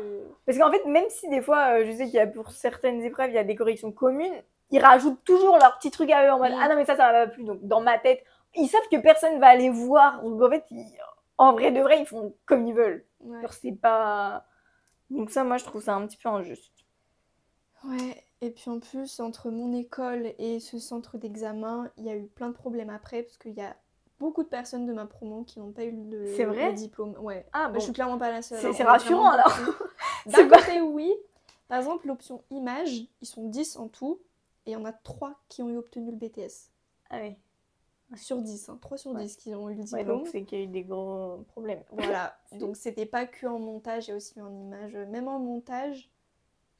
B: Parce qu'en fait, même si des fois, je sais qu'il y a pour certaines épreuves, il y a des corrections communes, ils rajoutent toujours leur petit truc à eux en mode ah non, mais ça va plus. Donc, dans ma tête, ils savent que personne va aller voir. Donc, en fait, en vrai de vrai, ils font comme ils veulent.
A: Ouais.
B: Alors, c'est pas. Donc, ça, moi, je trouve ça un petit peu injuste.
A: Ouais, et puis en plus, entre mon école et ce centre d'examen, il y a eu plein de problèmes après, parce qu'il y a beaucoup de personnes de ma promo qui n'ont pas eu le diplôme. Ouais.
B: Ah, bon.
A: Je suis clairement pas la seule.
B: C'est rassurant alors.
A: D'un côté, oui. Par exemple, l'option image, ils sont 10 en tout, et il y en a 3 qui ont eu obtenu le BTS.
B: Ah oui.
A: Sur 10, 3 sur 10 qui ont eu le diplôme.
B: Ouais, donc c'est qu'il y a eu des gros problèmes.
A: Voilà, donc c'était pas que en montage, il y a aussi eu en image. Même en montage,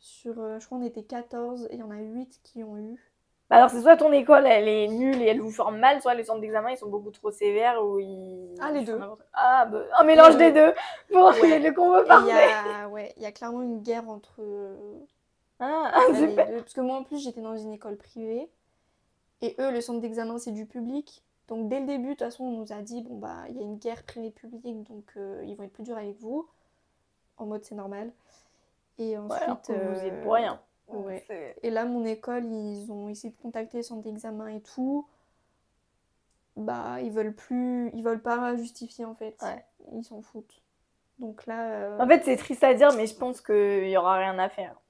A: je crois qu'on était 14 et il y en a 8 qui ont eu.
B: Bah alors c'est soit ton école elle est nulle et elle vous forme mal, soit les centres d'examen ils sont beaucoup trop sévères ou ils...
A: Ah, les deux.
B: Ah, bah, un mélange des deux pour le combo parfait.
A: Il y a clairement une guerre entre
B: les
A: deux. Parce que moi en plus j'étais dans une école privée et eux le centre d'examen c'est du public. Donc dès le début de toute façon on nous a dit bon bah il y a une guerre privée-publique donc ils vont être plus durs avec vous. En mode c'est normal. Et ensuite...
B: vous êtes pour rien.
A: Ouais. Et là, mon école, ils ont essayé de contacter le centre d'examen et tout. Bah, ils veulent pas justifier en fait.
B: Ouais.
A: Ils s'en foutent. Donc là.
B: En fait, c'est triste à dire, mais je pense qu'il y aura rien à faire.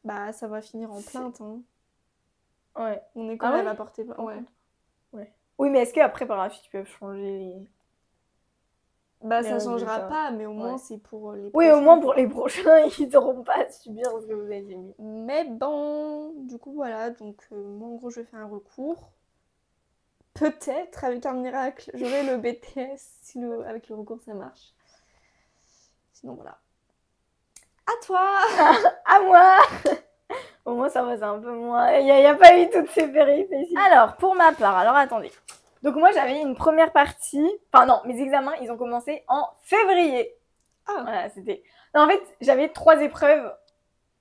A: Bah, ça va finir en plainte. Hein.
B: Ouais.
A: Mon école, elle va porter plainte.
B: Ouais. Oui, mais est-ce qu'après, par la suite, ils peuvent changer les...
A: Bah, ça changera pas, mais au moins, c'est pour les prochains.
B: Oui, au moins pour les prochains, ils n'auront pas à subir ce que vous avez mis.
A: Mais bon, du coup, voilà. Donc, moi, en gros, je fais un recours. Peut-être, avec un miracle, j'aurai le BTS si avec le recours, ça marche. Sinon, voilà. À toi.
B: À moi. Au moins, ça va, c'est un peu moins... Il n'y a pas eu toutes ces péripéties. Alors, pour ma part, alors attendez. Donc moi, j'avais une première partie... Enfin non, mes examens, ils ont commencé en février.
A: Ah.
B: Voilà, c'était... Non, en fait, j'avais 3 épreuves.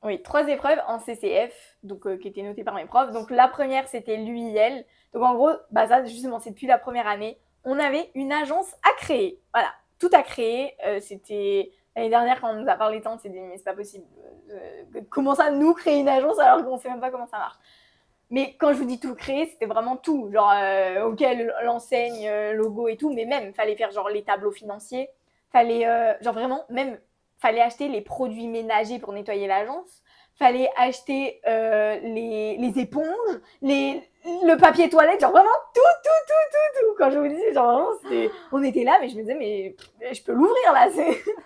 B: Oui, 3 épreuves en CCF, donc qui étaient notées par mes profs. Donc la première, c'était l'UIL. Donc en gros, bah ça, justement, c'est depuis la première année. On avait une agence à créer. Voilà, tout à créer. C'était... L'année dernière, quand on nous a parlé tant, on s'est dit, mais c'est pas possible. Comment ça, nous créer une agence alors qu'on sait même pas comment ça marche. Mais quand je vous dis tout créer, c'était vraiment tout. Genre, l'enseigne, logo et tout. Mais même, fallait faire genre les tableaux financiers. Fallait, genre vraiment, même, fallait acheter les produits ménagers pour nettoyer l'agence. Fallait acheter les éponges, le papier toilette. Genre vraiment tout. Quand je vous dis, genre vraiment, on était là, mais je me disais, mais je peux l'ouvrir là.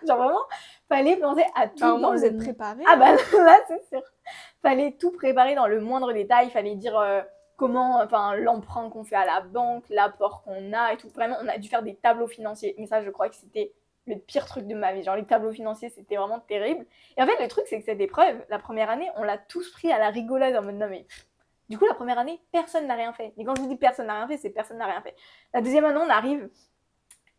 B: Genre vraiment, fallait penser à tout.
A: Au moins, vous êtes préparés.
B: Ah bah là, c'est sûr. Fallait tout préparer dans le moindre détail, fallait dire comment, enfin l'emprunt qu'on fait à la banque, l'apport qu'on a et tout. Vraiment, on a dû faire des tableaux financiers. Mais ça, je crois que c'était le pire truc de ma vie. Genre les tableaux financiers, c'était vraiment terrible. Et en fait, le truc, c'est que cette épreuve, la première année, on l'a tous pris à la rigolade en mode non mais... Du coup, la première année, personne n'a rien fait. Et quand je vous dis personne n'a rien fait, c'est personne n'a rien fait. La deuxième année, on arrive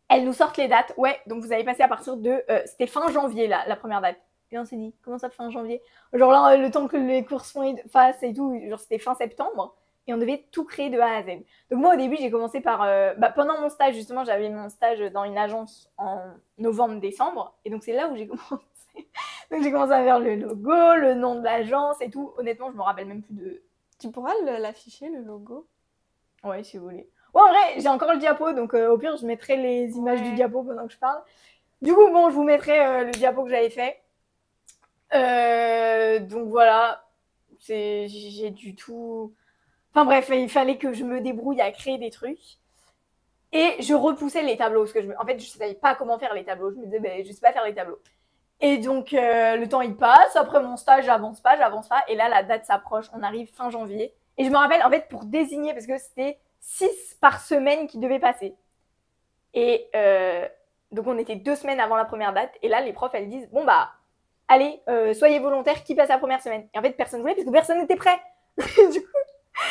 B: elles nous sortent les dates. Ouais, donc vous avez passé à partir de... c'était fin janvier, la première date. Et on s'est dit, comment ça, fin janvier? Genre là, le temps que les cours se fassent et tout, genre c'était fin septembre. Et on devait tout créer de A à Z. Donc moi, au début, j'ai commencé par... pendant mon stage, justement, j'avais mon stage dans une agence en novembre-décembre. Et donc c'est là où j'ai commencé. Donc j'ai commencé à faire le logo, le nom de l'agence et tout. Honnêtement, je me rappelle même plus de...
A: Tu pourras l'afficher, le logo?
B: Ouais, si vous voulez. Ouais, en vrai, j'ai encore le diapo, donc au pire, je mettrai les images du diapo pendant que je parle. Du coup, bon, je vous mettrai le diapo que j'avais fait. Donc voilà, j'ai du tout... Enfin bref, il fallait que je me débrouille à créer des trucs. Et je repoussais les tableaux, parce que en fait, je ne savais pas comment faire les tableaux. Je me disais, je ne sais pas faire les tableaux. Et donc, le temps, il passe. Après mon stage, j'avance pas. Et là, la date s'approche. On arrive fin janvier. Et je me rappelle, en fait, pour désigner, parce que c'était 6 par semaine qui devaient passer. Et donc, on était 2 semaines avant la première date. Et là, les profs, elles disent, bon, bah, allez, soyez volontaires, qui passe la première semaine? Et en fait, personne ne voulait, parce que personne n'était prêt. Du coup...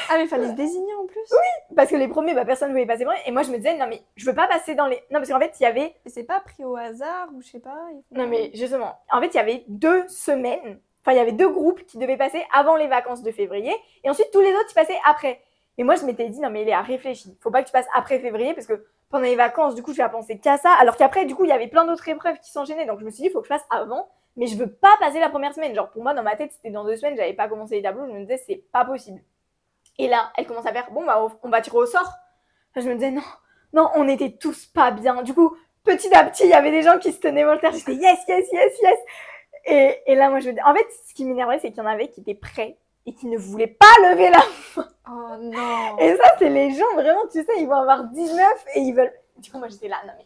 A: Ah, mais il fallait se désigner en plus?
B: Oui, parce que les premiers, personne ne voulait passer premier. Et moi, je me disais, non, mais je veux pas passer dans les... Non, parce qu'en fait, il y avait...
A: Mais c'est pas pris au hasard ou je sais pas?
B: Non, mais justement, en fait, il y avait 2 semaines... Enfin, il y avait 2 groupes qui devaient passer avant les vacances de février. Et ensuite, tous les autres, ils passaient après. Et moi, je m'étais dit, non, mais Léa, réfléchis. Faut pas que tu passes après février, parce que pendant les vacances, du coup, je vais penser qu'à ça. Alors qu'après, du coup, il y avait plein d'autres épreuves qui s'enchaînaient. Donc, je me suis dit, il faut que je fasse avant. Mais je veux pas passer la première semaine. Genre, pour moi, dans ma tête, c'était dans 2 semaines. J'avais pas commencé les tableaux. Je me disais, c'est pas possible. Et là, elle commence à faire, bon, bah, on va tirer au sort. Enfin, je me disais, non, on était tous pas bien. Du coup, petit à petit, il y avait des gens qui se tenaient volontaires. J'étais, yes. Et là, moi, je me dis, en fait, ce qui m'énervait, c'est qu'il y en avait qui étaient prêts et qui ne voulaient pas lever la main.
A: Oh non.
B: Et ça, c'est les gens, vraiment, tu sais, ils vont avoir 19 et ils veulent... Du coup, moi, j'étais là, non, mais...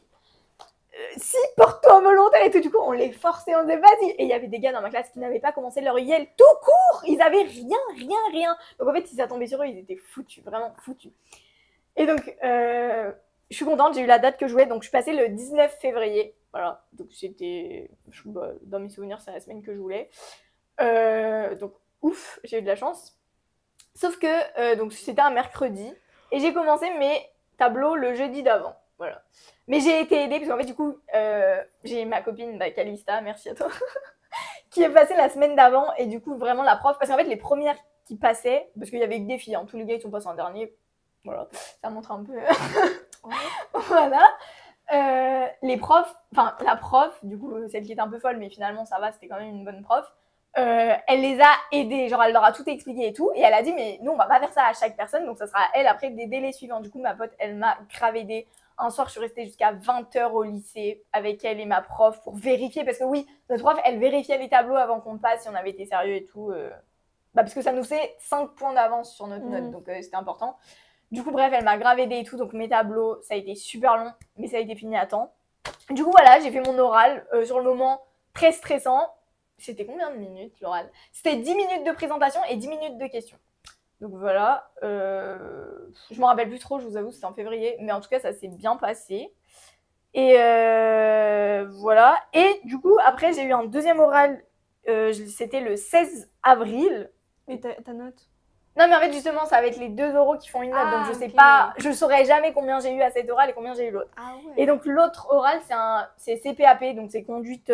B: si, porte-toi volontaire et tout. Du coup, on les forçait, on disait, vas-y. Et il y avait des gars dans ma classe qui n'avaient pas commencé leur IEL tout court. Ils avaient rien. Donc, en fait, si ça tombait sur eux, ils étaient foutus, vraiment foutus. Et donc, je suis contente, j'ai eu la date que je voulais. Donc, je suis passée le 19 février. Voilà. Donc, c'était... dans mes souvenirs, c'est la semaine que je voulais. Donc, ouf, j'ai eu de la chance. Sauf que, donc, c'était un mercredi. Et j'ai commencé mes tableaux le jeudi d'avant. Voilà. Mais j'ai été aidée, parce qu'en fait, du coup, j'ai ma copine, Calista, merci à toi, qui est passée la semaine d'avant. Et du coup, vraiment, la prof... Parce qu'en fait, les premières qui passaient, parce qu'il y avait que des filles, hein, tous les gars, ils sont passés en dernier. Voilà, ça montre un peu... Voilà. Les profs... Enfin, la prof, du coup, celle qui était un peu folle, mais finalement, ça va, c'était quand même une bonne prof. Elle les a aidés, genre elle leur a tout expliqué et tout, et elle a dit mais nous on va pas faire ça à chaque personne, donc ça sera à elle après d'aider les suivants. Du coup ma pote elle m'a grave aidée. Un soir je suis restée jusqu'à 20h au lycée avec elle et ma prof pour vérifier, parce que oui, notre prof elle vérifiait les tableaux avant qu'on passe si on avait été sérieux et tout, parce que ça nous fait 5 points d'avance sur notre note, donc c'était important. Du coup bref elle m'a grave aidée et tout, donc mes tableaux ça a été super long, mais ça a été fini à temps. Du coup voilà, j'ai fait mon oral, sur le moment très stressant. C'était combien de minutes, l'oral? C'était 10 minutes de présentation et 10 minutes de questions. Donc voilà. Je m'en rappelle plus trop, je vous avoue, c'était en février. Mais en tout cas, ça s'est bien passé. Et voilà. Et du coup, après, j'ai eu un deuxième oral. C'était le 16 avril.
A: Mais ta note?
B: Non, mais en fait, justement, ça va être les 2 oraux qui font une note. Donc je sais pas, je saurais jamais combien j'ai eu à cet oral et combien j'ai eu l'autre.
A: Ah ouais.
B: Et donc l'autre oral, c'est CPAP. Donc c'est conduite...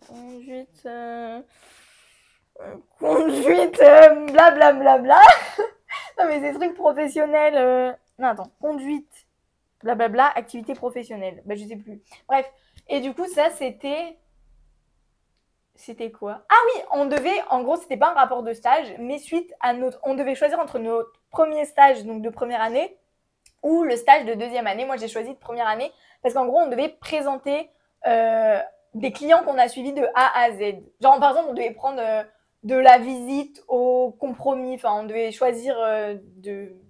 B: Conduite, blablabla. Non, mais c'est trucs professionnels. Non, attends, conduite, blablabla, activité professionnelle. Bah, je sais plus. Bref. Et du coup, ça, c'était. C'était quoi? Ah oui, en gros, c'était pas un rapport de stage, mais suite à on devait choisir entre notre premier stage, donc de première année, ou le stage de deuxième année. Moi, j'ai choisi de première année, parce qu'en gros, on devait présenter des clients qu'on a suivis de A à Z. Genre, par exemple, on devait prendre de la visite au compromis. Enfin, on devait choisir d'une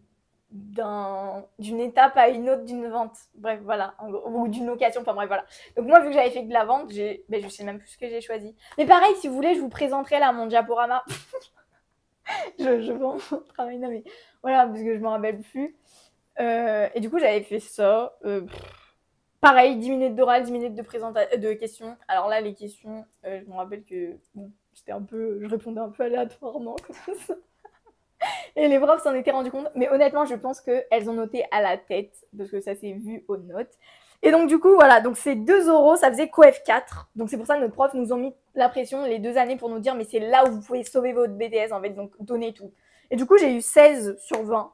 B: étape à une autre d'une vente. Bref, voilà. Ou d'une location. Enfin, bref, voilà. Donc, moi, vu que j'avais fait de la vente, je sais même plus ce que j'ai choisi. Mais pareil, si vous voulez, je vous présenterai là mon diaporama. je vends mon travail. Non, mais voilà, parce que je me rappelle plus. Et du coup, j'avais fait ça. Pareil, 10 minutes d'oral, 10 minutes de questions. Alors là, les questions, je me rappelle que bon, c'était un peu, je répondais un peu aléatoirement comme ça. Et les profs s'en étaient rendus compte. Mais honnêtement, je pense qu'elles ont noté à la tête, parce que ça s'est vu aux notes. Et donc, du coup, voilà. Donc, ces 2 euros, ça faisait coef 4. Donc, c'est pour ça que nos profs nous ont mis la pression les 2 années pour nous dire, mais c'est là où vous pouvez sauver votre BTS, en fait. Donc, donnez tout. Et du coup, j'ai eu 16 sur 20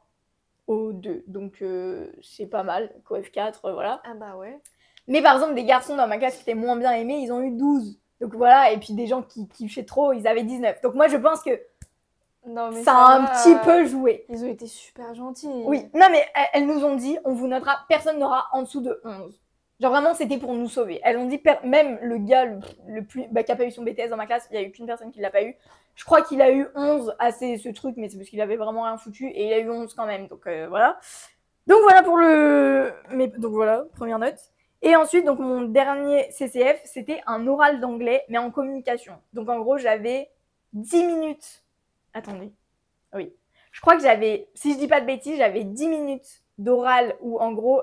B: aux 2. Donc, c'est pas mal. Coef 4, voilà.
A: Ah bah ouais.
B: Mais par exemple, des garçons dans ma classe qui étaient moins bien aimés, ils ont eu 12. Donc voilà, et puis des gens qui kiffaient trop, ils avaient 19. Donc moi, je pense que
A: Non, mais
B: ça a un petit peu joué.
A: Ils ont été super gentils.
B: Oui, non mais elles nous ont dit, on vous notera, personne n'aura en dessous de 11. Genre vraiment, c'était pour nous sauver. Elles ont dit, même le gars le plus, qui a pas eu son BTS dans ma classe, il y a eu qu'une personne qui l'a pas eu. Je crois qu'il a eu 11 à ce truc, mais c'est parce qu'il avait vraiment rien foutu, et il a eu 11 quand même, donc voilà. Donc voilà pour donc voilà, première note. Et ensuite, donc mon dernier CCF, c'était un oral d'anglais, mais en communication. Donc en gros, j'avais 10 minutes. Attendez. Oui. Je crois que j'avais, si je dis pas de bêtises, j'avais 10 minutes d'oral où en gros...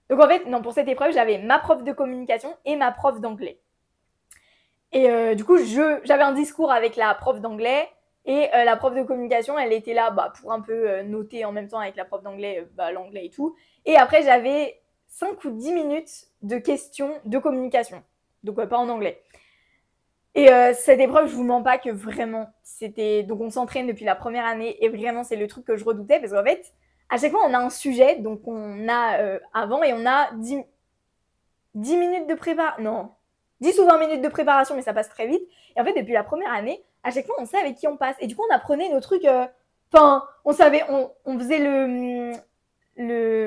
B: Donc en fait, non, pour cette épreuve, j'avais ma prof de communication et ma prof d'anglais. Et du coup, j'avais un discours avec la prof d'anglais et la prof de communication, elle était là pour un peu noter en même temps avec la prof d'anglais l'anglais et tout. Et après, j'avais 5 ou 10 minutes de questions de communication. Donc pas en anglais. Et cette épreuve, je vous mens pas que vraiment, c'était... Donc on s'entraîne depuis la première année et vraiment, c'est le truc que je redoutais parce qu'en fait, à chaque fois, on a un sujet, donc on a avant et on a 10 minutes de préparation. Non, 10 ou 20 minutes de préparation, mais ça passe très vite. Et en fait, depuis la première année, à chaque fois, on sait avec qui on passe. Et du coup, on apprenait nos trucs... Enfin, on savait... On faisait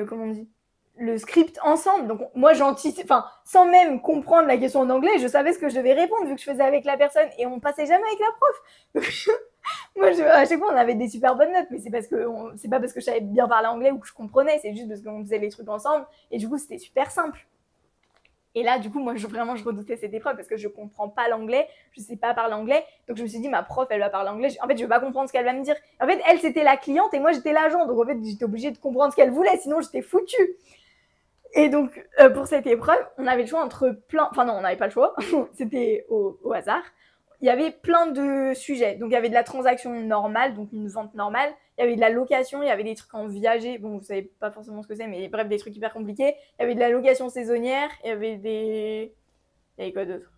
B: comment on dit, le script ensemble. Donc, moi, j'anticipais... Enfin, sans même comprendre la question en anglais, je savais ce que je devais répondre, vu que je faisais avec la personne. Et on passait jamais avec la prof. Donc, moi, à chaque fois, on avait des super bonnes notes. Mais c'est pas parce que je savais bien parler anglais ou que je comprenais. C'est juste parce qu'on faisait les trucs ensemble. Et du coup, c'était super simple. Et là, du coup, moi, je redoutais cette épreuve parce que je comprends pas l'anglais, je sais pas parler anglais. Donc, je me suis dit, ma prof, elle va parler anglais. En fait, je vais pas comprendre ce qu'elle va me dire. En fait, elle, c'était la cliente et moi, j'étais l'agent. Donc, en fait, j'étais obligée de comprendre ce qu'elle voulait, sinon, j'étais foutue. Et donc, pour cette épreuve, on avait le choix entre plein... Enfin, non, on n'avait pas le choix. C'était au hasard. Il y avait plein de sujets. Donc, il y avait de la transaction normale, donc une vente normale. Il y avait de la location, il y avait des trucs en viager. Bon, vous savez pas forcément ce que c'est, mais bref, des trucs hyper compliqués. Il y avait de la location saisonnière, il y avait des... Il y avait quoi d'autre?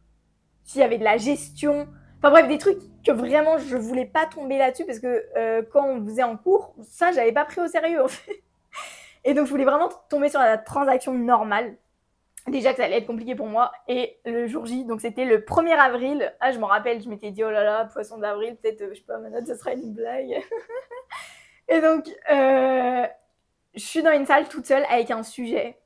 B: Si, il y avait de la gestion. Enfin bref, des trucs que vraiment, je voulais pas tomber là-dessus parce que quand on faisait en cours, ça, j'avais pas pris au sérieux, en fait. Et donc, je voulais vraiment tomber sur la transaction normale. Déjà que ça allait être compliqué pour moi. Et le jour J, donc c'était le 1er avril. Ah, je m'en rappelle, je m'étais dit, oh là là, poisson d'avril, peut-être, je sais pas, ma note, ce sera une blague. Et donc, je suis dans une salle toute seule avec un sujet.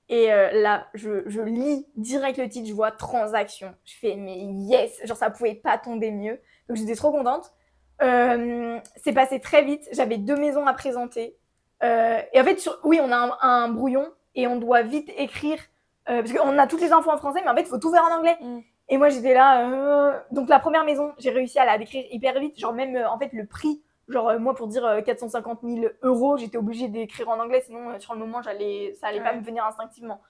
B: Et là, je lis direct le titre, je vois transaction. Je fais, mais yes, genre ça pouvait pas tomber mieux. Donc j'étais trop contente. C'est passé très vite. J'avais 2 maisons à présenter. Et en fait, oui, on a un brouillon et on doit vite écrire. Parce qu'on a toutes les infos en français, mais en fait, il faut tout faire en anglais. Et moi, j'étais là. Donc la première maison, j'ai réussi à la décrire hyper vite. Genre même, en fait, le prix. Genre, moi, pour dire 450 000 €, j'étais obligée d'écrire en anglais, sinon, sur le moment, ça allait pas me venir instinctivement.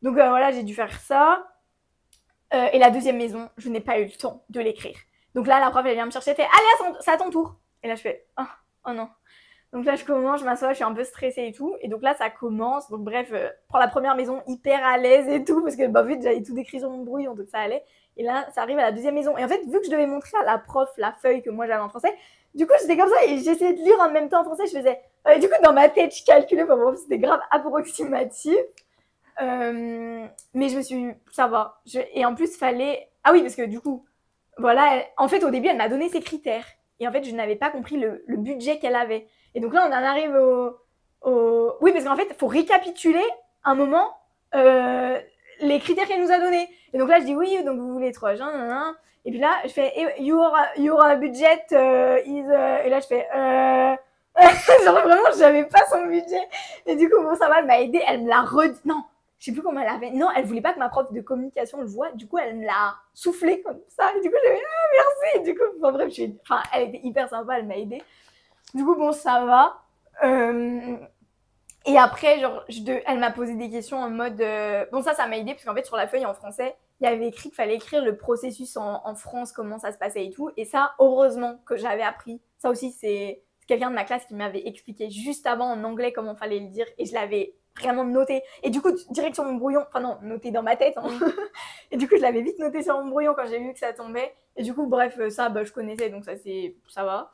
B: Donc, voilà, j'ai dû faire ça. Et la deuxième maison, je n'ai pas eu le temps de l'écrire. Donc là, la prof, elle vient me chercher, elle fait « Allez, c'est à ton tour !» Et là, je fais « Oh non !» Donc là, je commence, je m'assois, je suis un peu stressée et tout. Et donc là, ça commence. Donc bref, pour la première maison, hyper à l'aise et tout, parce que, vite, j'avais tout décrit sur mon brouillon, donc ça allait. Et là, ça arrive à la deuxième maison. Et en fait, vu que je devais montrer à la prof la feuille que moi, j'avais en français, du coup, j'étais comme ça et j'essayais de lire en même temps en français. Je faisais... du coup, dans ma tête, je calculais. C'était grave approximatif. Mais je me suis... Ça va. Et en plus, fallait... Ah oui, parce que du coup, voilà. En fait, au début, elle m'a donné ses critères. Et en fait, je n'avais pas compris le budget qu'elle avait. Et donc là, on en arrive au... Oui, parce qu'en fait, il faut récapituler un moment les critères qu'elle nous a donnés. Et donc là, je dis oui, donc vous voulez 3 gens, et puis là, je fais your budget is... Et là, je fais... Genre vraiment, j'avais pas son budget. Et du coup, bon, ça va, elle m'a aidée, elle me l'a redit. Non, je sais plus comment elle avait... Non, elle voulait pas que ma prof de communication le voie. Du coup, elle me l'a soufflé comme ça. Et du coup, j'ai dit, merci. Et du coup, enfin, bref, elle était hyper sympa, elle m'a aidée. Du coup, bon, ça va. Et après, genre, elle m'a posé des questions en mode... Bon, ça m'a aidé, parce qu'en fait, sur la feuille en français, il y avait écrit qu'il fallait écrire le processus en France, comment ça se passait et tout. Et ça, heureusement que j'avais appris. Ça aussi, c'est quelqu'un de ma classe qui m'avait expliqué juste avant en anglais comment il fallait le dire. Et je l'avais vraiment noté. Et du coup, direct sur mon brouillon, enfin non, noté dans ma tête. Hein. Et du coup, je l'avais vite noté sur mon brouillon quand j'ai vu que ça tombait. Et du coup, bref, ça, je connaissais, donc ça va.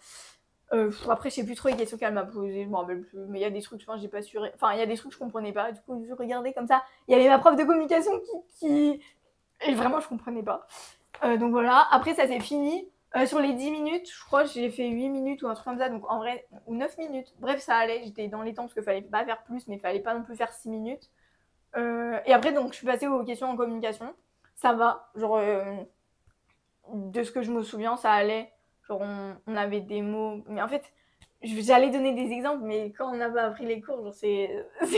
B: Après, je sais plus trop les questions qu'elle m'a posées, je me rappelle plus. Mais il y a des trucs, je pense, j'ai pas su. Enfin, il y a des trucs que je comprenais pas. Du coup, je regardais comme ça. Il y avait ma prof de communication qui... Et vraiment, je comprenais pas. Donc voilà. Après, ça s'est fini. Sur les 10 minutes, je crois que j'ai fait 8 minutes ou un truc comme ça. Donc en vrai, ou 9 minutes. Bref, ça allait. J'étais dans les temps parce qu'il fallait pas faire plus, mais il fallait pas non plus faire 6 minutes. Et après, donc, je suis passée aux questions en communication. Ça va. Genre, de ce que je me souviens, ça allait. Genre, on avait des mots. Mais en fait, j'allais donner des exemples, mais quand on n'a pas appris les cours, genre, c'est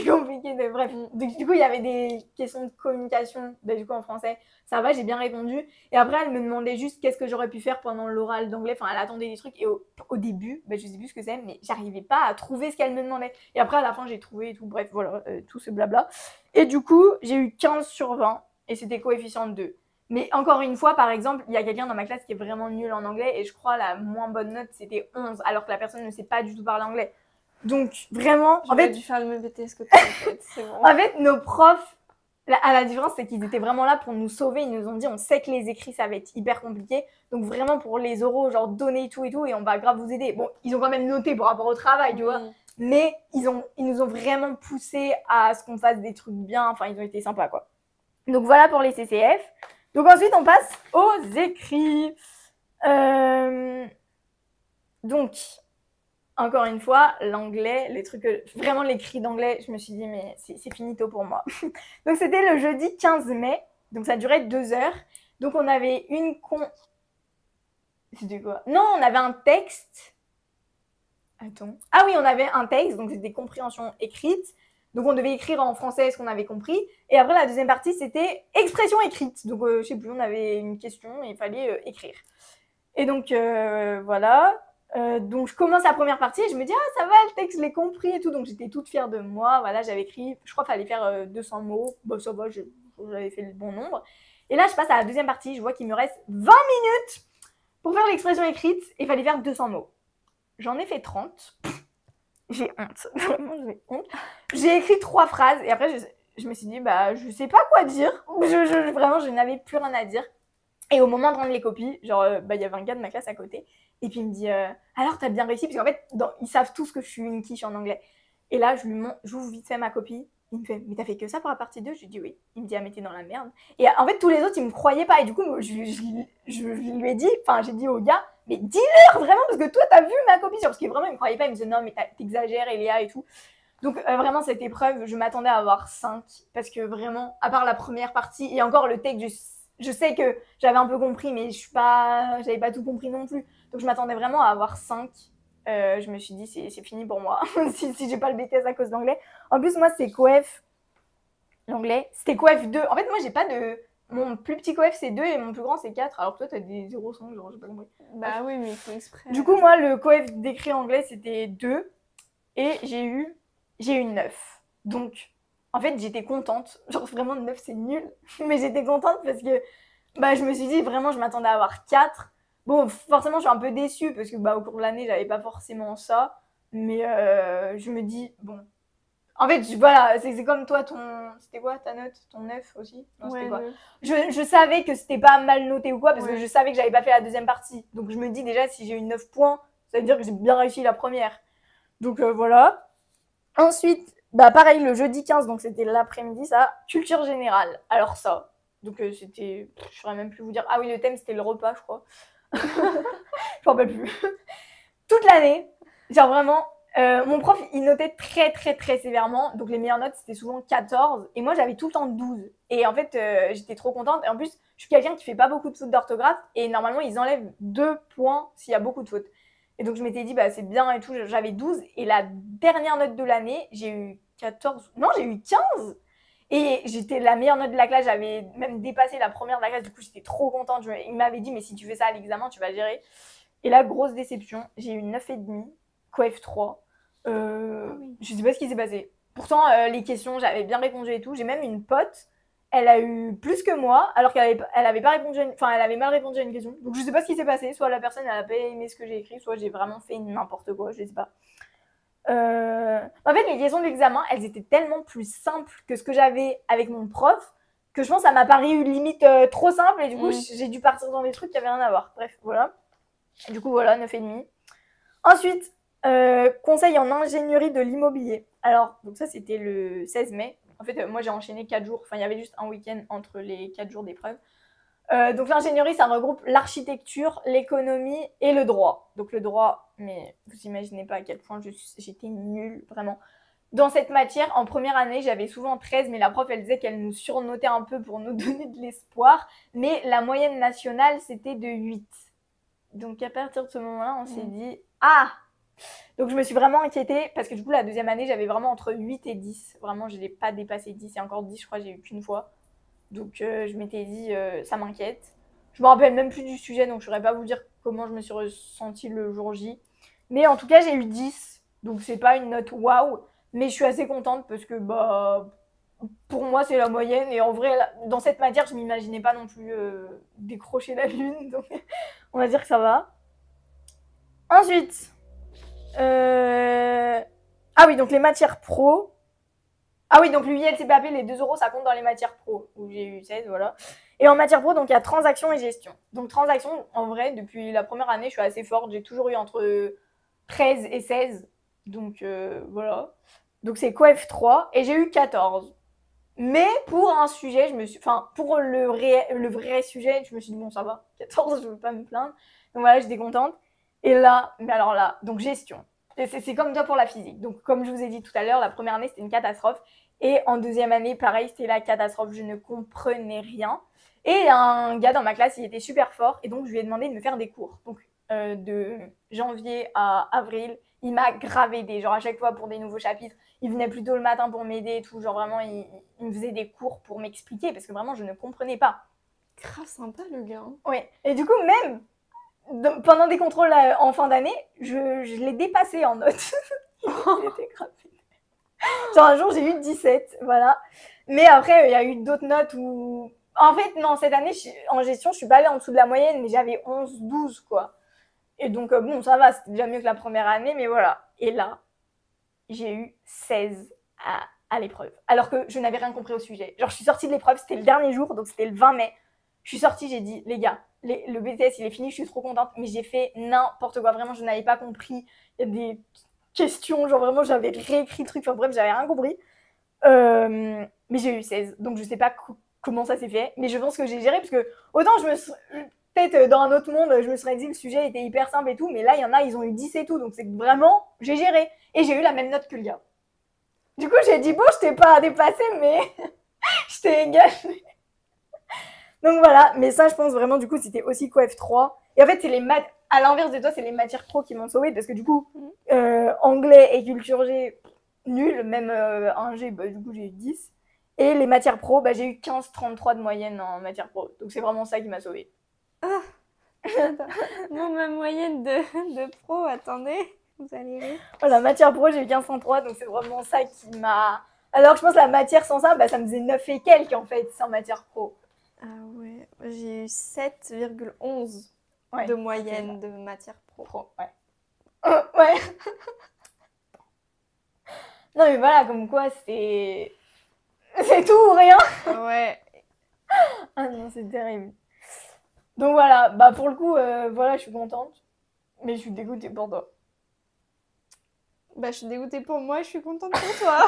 B: compliqué. Bref, du coup, il y avait des questions de communication, du coup, en français. Ça va, j'ai bien répondu. Et après, elle me demandait juste qu'est-ce que j'aurais pu faire pendant l'oral d'anglais. Enfin, elle attendait des trucs. Et au début, je sais plus ce que c'est, mais j'arrivais pas à trouver ce qu'elle me demandait. Et après, à la fin, j'ai trouvé et tout. Bref, voilà, tout ce blabla. Et du coup, j'ai eu 15 sur 20. Et c'était coefficient de 2. Mais encore une fois, par exemple, il y a quelqu'un dans ma classe qui est vraiment nul en anglais et je crois la moins bonne note, c'était 11, alors que la personne ne sait pas du tout parler anglais. Donc, vraiment,
A: J'aurais dû faire le même BTS que toi, en fait. C'est bon.
B: En fait, nos profs, à la différence, c'est qu'ils étaient vraiment là pour nous sauver. Ils nous ont dit, on sait que les écrits, ça va être hyper compliqué. Donc, vraiment, pour les oraux, genre, donnez tout et tout, et on va grave vous aider. Bon, ils ont quand même noté par rapport au travail, tu vois. Mais ils nous ont vraiment poussé à ce qu'on fasse des trucs bien. Enfin, ils ont été sympas, quoi. Donc, voilà pour les CCF. Donc ensuite, on passe aux écrits. Donc, encore une fois, l'anglais, les trucs, vraiment l'écrit d'anglais, je me suis dit, mais c'est finito pour moi. Donc c'était le jeudi 15 mai, donc ça durait 2 heures. Donc on avait une C'était quoi? Non, on avait un texte. Attends. Ah oui, on avait un texte, donc c'était compréhension écrite. Donc on devait écrire en français ce qu'on avait compris. Et après la deuxième partie, c'était expression écrite. Donc je sais plus, on avait une question et il fallait écrire. Et donc voilà. Donc je commence la première partie et je me dis ah ça va, le texte je l'ai compris et tout. Donc j'étais toute fière de moi. Voilà, j'avais écrit, je crois qu'il fallait faire 200 mots. Bon ça va, j'avais fait le bon nombre. Et là je passe à la deuxième partie, je vois qu'il me reste 20 minutes pour faire l'expression écrite et il fallait faire 200 mots. J'en ai fait 30. J'ai honte, vraiment j'ai honte. J'ai écrit 3 phrases et après je me suis dit je sais pas quoi dire. Vraiment je n'avais plus rien à dire. Et au moment de rendre les copies, genre il y avait un gars de ma classe à côté et puis il me dit alors t'as bien réussi parce qu'en fait ils savent tous que je suis une quiche en anglais. Et là j'ouvre vite fait ma copie. Il me fait mais t'as fait que ça pour la partie 2? Je lui dis oui. Il me dit ah mais t'es dans la merde. Et en fait tous les autres ils me croyaient pas et du coup je lui ai dit, enfin j'ai dit au gars mais dis-leur vraiment parce que toi t'as vu ma copie, parce qu'il vraiment il me croyait pas, il me disait non mais t'exagères Eléa et tout. Donc vraiment cette épreuve je m'attendais à avoir 5 parce que vraiment à part la première partie et encore le texte je sais que j'avais un peu compris mais j'avais pas tout compris non plus, donc je m'attendais vraiment à avoir 5. Je me suis dit c'est fini pour moi si j'ai pas le BTS à cause d'anglais. En plus moi c'est coef l'anglais, c'était coef 2. En fait moi j'ai pas de... Mon plus petit coef c'est 2 et mon plus grand c'est 4, alors que toi t'as des 0,5, genre j'ai pas compris.
A: Bah oui, mais il faut exprès.
B: Du coup moi le coef d'écrit anglais c'était 2 et j'ai eu 9. Donc en fait j'étais contente, genre vraiment 9 c'est nul, mais j'étais contente parce que je me suis dit vraiment je m'attendais à avoir 4. Bon forcément je suis un peu déçue parce que au cours de l'année j'avais pas forcément ça, mais je me dis bon... En fait, voilà, c'est comme toi, c'était quoi ta note? Ton 9 aussi? Non, c'était quoi? Je savais que c'était pas mal noté ou quoi, parce que je savais que j'avais pas fait la deuxième partie. Donc je me dis déjà, si j'ai eu 9 points, ça veut dire que j'ai bien réussi la première. Donc voilà. Ensuite, pareil, le jeudi 15, donc c'était l'après-midi, ça, culture générale. Alors ça, donc c'était... Je saurais même plus vous dire. Ah oui, le thème, c'était le repas, je crois. Je m'en rappelle plus. Toute l'année, genre vraiment... mon prof, il notait très très très sévèrement, donc les meilleures notes c'était souvent 14 et moi j'avais tout le temps 12 et en fait j'étais trop contente et en plus je suis quelqu'un qui fait pas beaucoup de fautes d'orthographe et normalement ils enlèvent 2 points s'il y a beaucoup de fautes et donc je m'étais dit c'est bien et tout, j'avais 12 et la dernière note de l'année j'ai eu 14, non j'ai eu 15 et j'étais la meilleure note de la classe, j'avais même dépassé la première de la classe, du coup j'étais trop contente, il m'avait dit mais si tu fais ça à l'examen tu vas gérer et là grosse déception, j'ai eu 9,5, coef 3. Je sais pas ce qui s'est passé. Pourtant, les questions, j'avais bien répondu et tout. J'ai même une pote, elle a eu plus que moi, alors elle avait pas répondu elle avait mal répondu à une question. Donc je sais pas ce qui s'est passé, soit la personne elle a pas aimé ce que j'ai écrit, soit j'ai vraiment fait n'importe quoi, je sais pas. En fait, les questions d'examen, elles étaient tellement plus simples que ce que j'avais avec mon prof, que je pense que ça m'a paru limite trop simple, et du coup j'ai dû partir dans des trucs qui avaient rien à voir. Bref, voilà. Et du coup voilà, 9,5. Ensuite, conseil en ingénierie de l'immobilier. Alors, donc ça c'était le 16 mai. En fait, moi j'ai enchaîné 4 jours, enfin il y avait juste un week-end entre les 4 jours d'épreuve. Donc l'ingénierie, ça regroupe l'architecture, l'économie et le droit. Donc le droit, mais vous imaginez pas à quel point j'étais nulle, vraiment. Dans cette matière, en première année, j'avais souvent 13, mais la prof, elle disait qu'elle nous surnotait un peu pour nous donner de l'espoir. Mais la moyenne nationale, c'était de 8. Donc à partir de ce moment-là, on s'est dit « Ah !» Donc je me suis vraiment inquiétée, parce que du coup, la deuxième année, j'avais vraiment entre 8 et 10. Vraiment, je n'ai pas dépassé 10, et encore 10, je crois, j'ai eu qu'une fois. Donc je m'étais dit, ça m'inquiète. Je me rappelle même plus du sujet, donc je ne saurais pas vous dire comment je me suis ressentie le jour J. Mais en tout cas, j'ai eu 10, donc c'est pas une note waouh. Mais je suis assez contente parce que pour moi, c'est la moyenne. Et en vrai, dans cette matière, je ne m'imaginais pas non plus décrocher la lune. Donc on va dire que ça va. Ensuite, ah oui, donc les matières pro. Ah oui, donc l'UI, LCPAP, les 2 euros, ça compte dans les matières pro, où j'ai eu 16, voilà. Et en matière pro, donc il y a transaction et gestion. Donc transaction, en vrai, depuis la première année, je suis assez forte. J'ai toujours eu entre 13 et 16. Donc voilà. Donc c'est coef 3 et j'ai eu 14. Mais pour un sujet, pour le vrai sujet, je me suis dit, bon, ça va, 14, je ne veux pas me plaindre. Donc voilà, j'étais contente. Et là, mais alors là, donc gestion. C'est comme toi pour la physique. Donc comme je vous ai dit tout à l'heure, la première année, c'était une catastrophe. Et en deuxième année, pareil, c'était la catastrophe. Je ne comprenais rien. Et un gars dans ma classe, il était super fort. Et donc, je lui ai demandé de me faire des cours. Donc, de janvier à avril, il m'a grave aidé. Genre, à chaque fois, pour des nouveaux chapitres, il venait plus tôt le matin pour m'aider et tout. Genre, vraiment, il me faisait des cours pour m'expliquer. Parce que vraiment, je ne comprenais pas.
A: Grave sympa, le gars.
B: Oui. Et du coup, même pendant des contrôles en fin d'année, je l'ai dépassé en notes. Il était grave. Genre un jour, j'ai eu 17, voilà. Mais après, il y a eu d'autres notes où... En fait, non, cette année, en gestion, je suis pas allée en dessous de la moyenne, mais j'avais 11, 12, quoi. Et donc, bon, ça va, c'était déjà mieux que la première année, mais voilà. Et là, j'ai eu 16 à l'épreuve. Alors que je n'avais rien compris au sujet. Genre, je suis sortie de l'épreuve, c'était le dernier jour, donc c'était le 20 mai. Je suis sortie, j'ai dit, les gars, le BTS, il est fini, je suis trop contente, mais j'ai fait n'importe quoi. Vraiment, je n'avais pas compris. Il y a des questions, genre vraiment, j'avais réécrit le truc, enfin bref, j'avais rien compris. Mais j'ai eu 16, donc je sais pas comment ça s'est fait, mais je pense que j'ai géré, parce que autant peut-être dans un autre monde, je me serais dit le sujet était hyper simple et tout, mais là, il y en a, ils ont eu 10 et tout, donc c'est que vraiment, j'ai géré. Et j'ai eu la même note que le gars. Du coup, j'ai dit, bon, je t'ai pas dépassé, mais je t'ai égalé. Donc voilà, mais ça, je pense vraiment, du coup, c'était aussi coef 3. Et en fait, c'est les maths, à l'inverse de toi, c'est les matières pro qui m'ont sauvée, parce que du coup, anglais et culture G, nul, même un G, du coup, j'ai eu 10. Et les matières pro, j'ai eu 15,33 de moyenne en matière pro. Donc c'est vraiment ça qui m'a sauvée.
A: Ah. Non, ma moyenne de pro, attendez, vous allez rire.
B: Voilà, matière pro, j'ai eu 15,33, donc c'est vraiment ça qui m'a... Alors que je pense que la matière sans ça, ça me faisait 9 et quelques en fait, sans matière pro.
A: Ah ouais, j'ai eu 7,11
B: ouais,
A: de moyenne de matière pro.
B: Ouais. Ouais. Non mais voilà, comme quoi c'est tout ou rien.
A: Ouais.
B: Ah non, c'est terrible. Donc voilà, pour le coup, voilà, je suis contente. Mais je suis dégoûtée pour toi.
A: Je suis dégoûtée pour moi, je suis contente pour toi.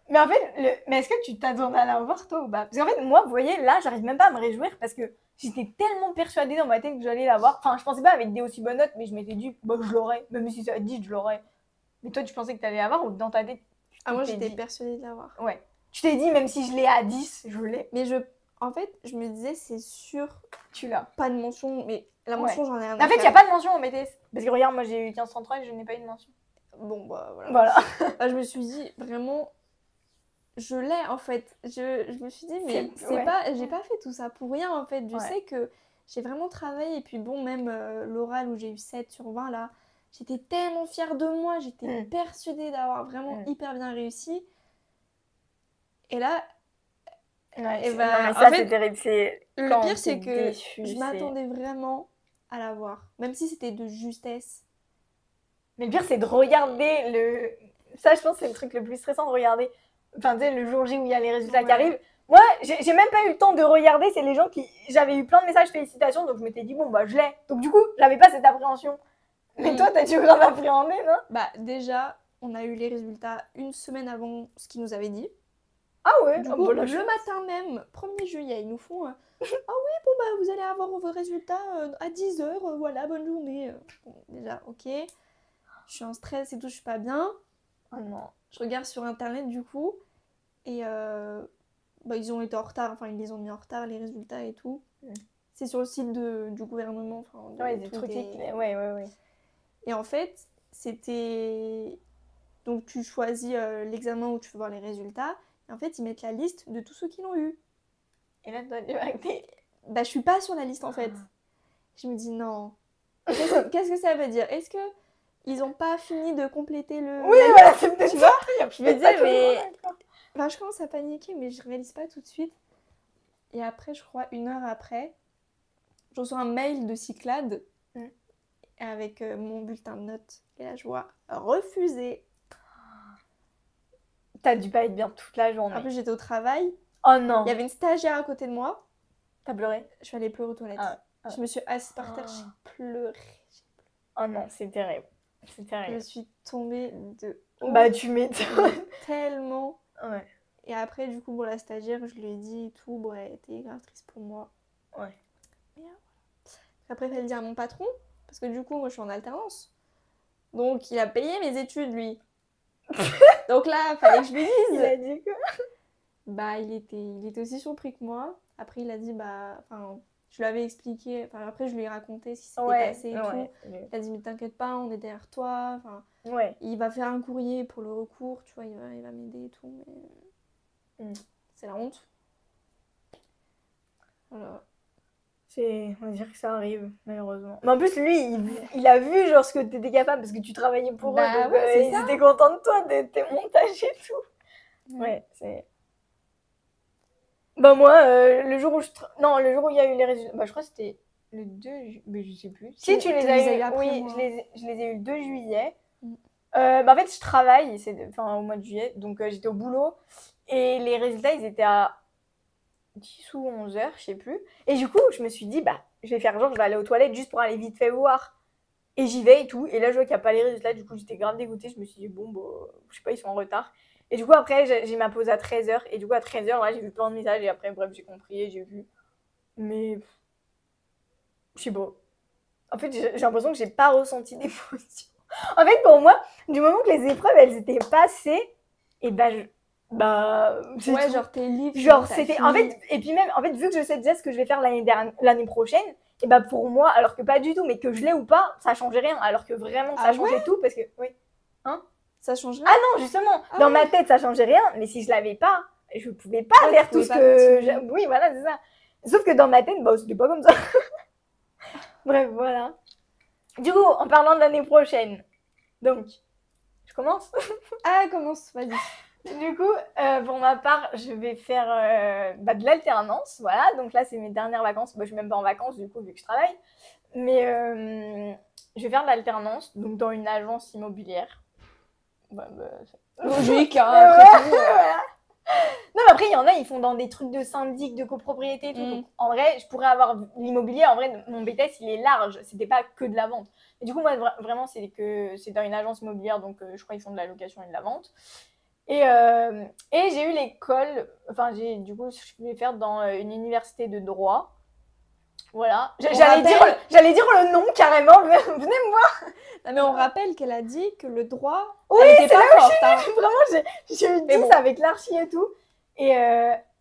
B: Mais en fait, mais est-ce que tu t'attendais à l'avoir toi ou pas? Parce qu'en fait, moi, vous voyez, là, j'arrive même pas à me réjouir parce que j'étais tellement persuadée dans ma tête que j'allais l'avoir. Enfin, je pensais pas avec des aussi bonnes notes, mais je m'étais dit, je l'aurais. Même si ça a 10, je l'aurais. Mais toi, tu pensais que t'allais l'avoir ou dans ta tête?
A: Moi, j'étais persuadée de l'avoir.
B: Ouais. Tu t'es dit, même si je l'ai à 10, je l'ai.
A: Mais en fait, je me disais, c'est sûr.
B: Tu l'as.
A: Pas de mention, mais la mention, j'en ai rien à
B: faire. En fait, il n'y a pas de mention en BTS. Parce que regarde, moi, j'ai eu 15,33 et je n'ai pas eu de mention.
A: Bon,
B: voilà.
A: Je me suis dit, vraiment, je l'ai en fait. Je me suis dit, mais j'ai pas fait tout ça pour rien en fait. Je sais que j'ai vraiment travaillé. Et puis bon, même l'oral où j'ai eu 7 sur 20 là, j'étais tellement fière de moi. J'étais persuadée d'avoir vraiment hyper bien réussi. Et là,
B: Ouais,
A: et
B: non,
A: bah,
B: mais
A: en
B: ça,
A: fait,
B: c'est terrible. C'est
A: le
B: quand
A: pire,
B: t'es
A: c'est que
B: déçu.
A: je m'attendais vraiment à la voir. Même si c'était de justesse.
B: Mais le pire, c'est de regarder le. Ça, je pense, c'est le truc le plus stressant de regarder. Enfin, tu sais, le jour J où il y a les résultats qui
A: Ouais.
B: arrivent. Moi, j'ai même pas eu le temps de regarder. C'est les gens qui. J'avais eu plein de messages félicitations, donc je m'étais dit, bon, bah, je l'ai. Donc, du coup, j'avais pas cette appréhension. Mais toi, t'as dû grave appréhender, non?
A: Bah, déjà, on a eu les résultats une semaine avant ce qu'ils nous avaient dit.
B: Ah ouais?
A: Du
B: Oh,
A: coup,
B: bah, la
A: le
B: chance.
A: matin même, 1er juillet, ils nous font ah oui, bon, bah, vous allez avoir vos résultats à 10h, voilà, bonne journée. Bon, déjà, ok. Je suis en stress et tout, je suis pas bien.
B: Oh non.
A: Je regarde sur internet du coup, et bah, ils ont été en retard, enfin, ils les ont mis en retard, les résultats et tout. C'est sur le site du gouvernement. Enfin,
B: Ouais, des trucs. Ouais.
A: Et en fait, c'était. Donc, tu choisis l'examen où tu veux voir les résultats. Et en fait, ils mettent la liste de tous ceux qui l'ont eu.
B: Et là, toi, tu vas acter.
A: Bah, je suis pas sur la liste en fait. Je me dis non. Qu'est-ce que ça veut dire? Est-ce que ils ont pas fini de compléter le.
B: Oui, voilà, c'est peut-être ça.
A: Je me disais, mais. Enfin, je commence à paniquer, mais je réalise pas tout de suite. Et après, je crois, 1 heure après, je reçois un mail de Cyclades avec mon bulletin de notes. Et là, je vois refusé.
B: T'as dû pas être bien toute la journée.
A: En plus, j'étais au travail.
B: Oh non.
A: Il y avait une stagiaire à côté de moi.
B: T'as pleuré?
A: Je suis allée pleurer aux toilettes. Je me suis assise par terre, j'ai pleuré.
B: Oh non, c'est terrible. C'est terrible.
A: Je suis tombée de haut.
B: Bah, tu m'étonnes.
A: Tellement.
B: Ouais.
A: Et après, du coup, bon, la stagiaire, je lui ai dit et tout. Bon, elle était grave triste pour moi.
B: Ouais.
A: Mais voilà. Après, il fallait le dire à mon patron. Parce que du coup, moi, je suis en alternance. Donc, il a payé mes études, lui. Donc là, il fallait que je lui dise.
B: Il a dit quoi?
A: Bah, il était aussi surpris que moi. Après, il a dit, bah, enfin, je lui avais expliqué. Enfin, après, je lui ai raconté ce qui s'était passé et tout. Il a dit, mais t'inquiète pas, on est derrière toi. Enfin, il va faire un courrier pour le recours, tu vois, il va m'aider et tout. Mais c'est la honte. Voilà.
B: On va dire que ça arrive, malheureusement. Mais en plus, lui, il a vu genre ce que t'étais capable parce que tu travaillais pour eux. Donc,
A: ouais,
B: ils étaient contents de toi, de tes montages et tout. Ouais, c'est. Bah, moi, le jour où le jour où il y a eu les résultats. Bah, je crois que c'était le 2 mais je sais plus. Si, tu les as eu. Oui, je les ai eu le 2 juillet. Bah, en fait, je travaille, au mois de juillet, donc j'étais au boulot. Et les résultats, ils étaient à 10 ou 11 heures, je sais plus. Et du coup, je me suis dit, bah, je vais faire genre, je vais aller aux toilettes juste pour aller vite fait voir. Et j'y vais et tout. Et là, je vois qu'il n'y a pas les résultats. Du coup, j'étais grave dégoûtée. Je me suis dit, bon, bah, je sais pas, ils sont en retard. Et du coup, après, j'ai ma pause à 13h. Et du coup, à 13h, là, j'ai vu plein de messages. Et après, bref, j'ai compris et j'ai vu. Mais. Je sais pas. En fait, j'ai l'impression que j'ai pas ressenti d'émotion. En fait, pour moi, du moment que les épreuves, elles étaient passées, et bah,
A: ouais, tout. Genre tes livres.
B: Genre, c'était. En fait, et puis même, en fait, vu que je sais déjà ce que je vais faire l'année prochaine, et bah, pour moi, alors que pas du tout, mais que je l'ai ou pas, ça changeait rien. Alors que vraiment, ça changeait tout parce que. Oui. Hein?
A: Ça changerait?
B: Ah non, justement, dans ma tête, ça changeait rien, mais si je l'avais pas, je pouvais pas faire tout ce que. Oui, voilà, c'est ça. Sauf que dans ma tête, bah, c'était pas comme ça. Bref, voilà. Du coup, en parlant de l'année prochaine, donc, je commence?
A: Ah, commence, vas-y.
B: Du coup, pour ma part, je vais faire de l'alternance, voilà. Donc là, c'est mes dernières vacances. Bah, je suis même pas en vacances, du coup, vu que je travaille. Mais je vais faire de l'alternance, donc dans une agence immobilière.
A: Logique, hein, après tout.
B: Voilà. Non, mais après, il y en a, ils font dans des trucs de syndic, de copropriété et tout. Donc, en vrai, je pourrais avoir l'immobilier. En vrai, mon BTS, il est large. C'était pas que de la vente. Et du coup, moi, vraiment, c'est dans une agence immobilière. Donc, je crois qu'ils font de la location et de la vente. Et j'ai eu l'école. Enfin, du coup, je vais faire dans une université de droit. Voilà. J'allais dire le nom carrément. Venez me voir.
A: Non, mais on rappelle qu'elle a dit que le droit.
B: Oui, c'est là où vraiment, j'ai eu 10 avec l'archi et tout. Et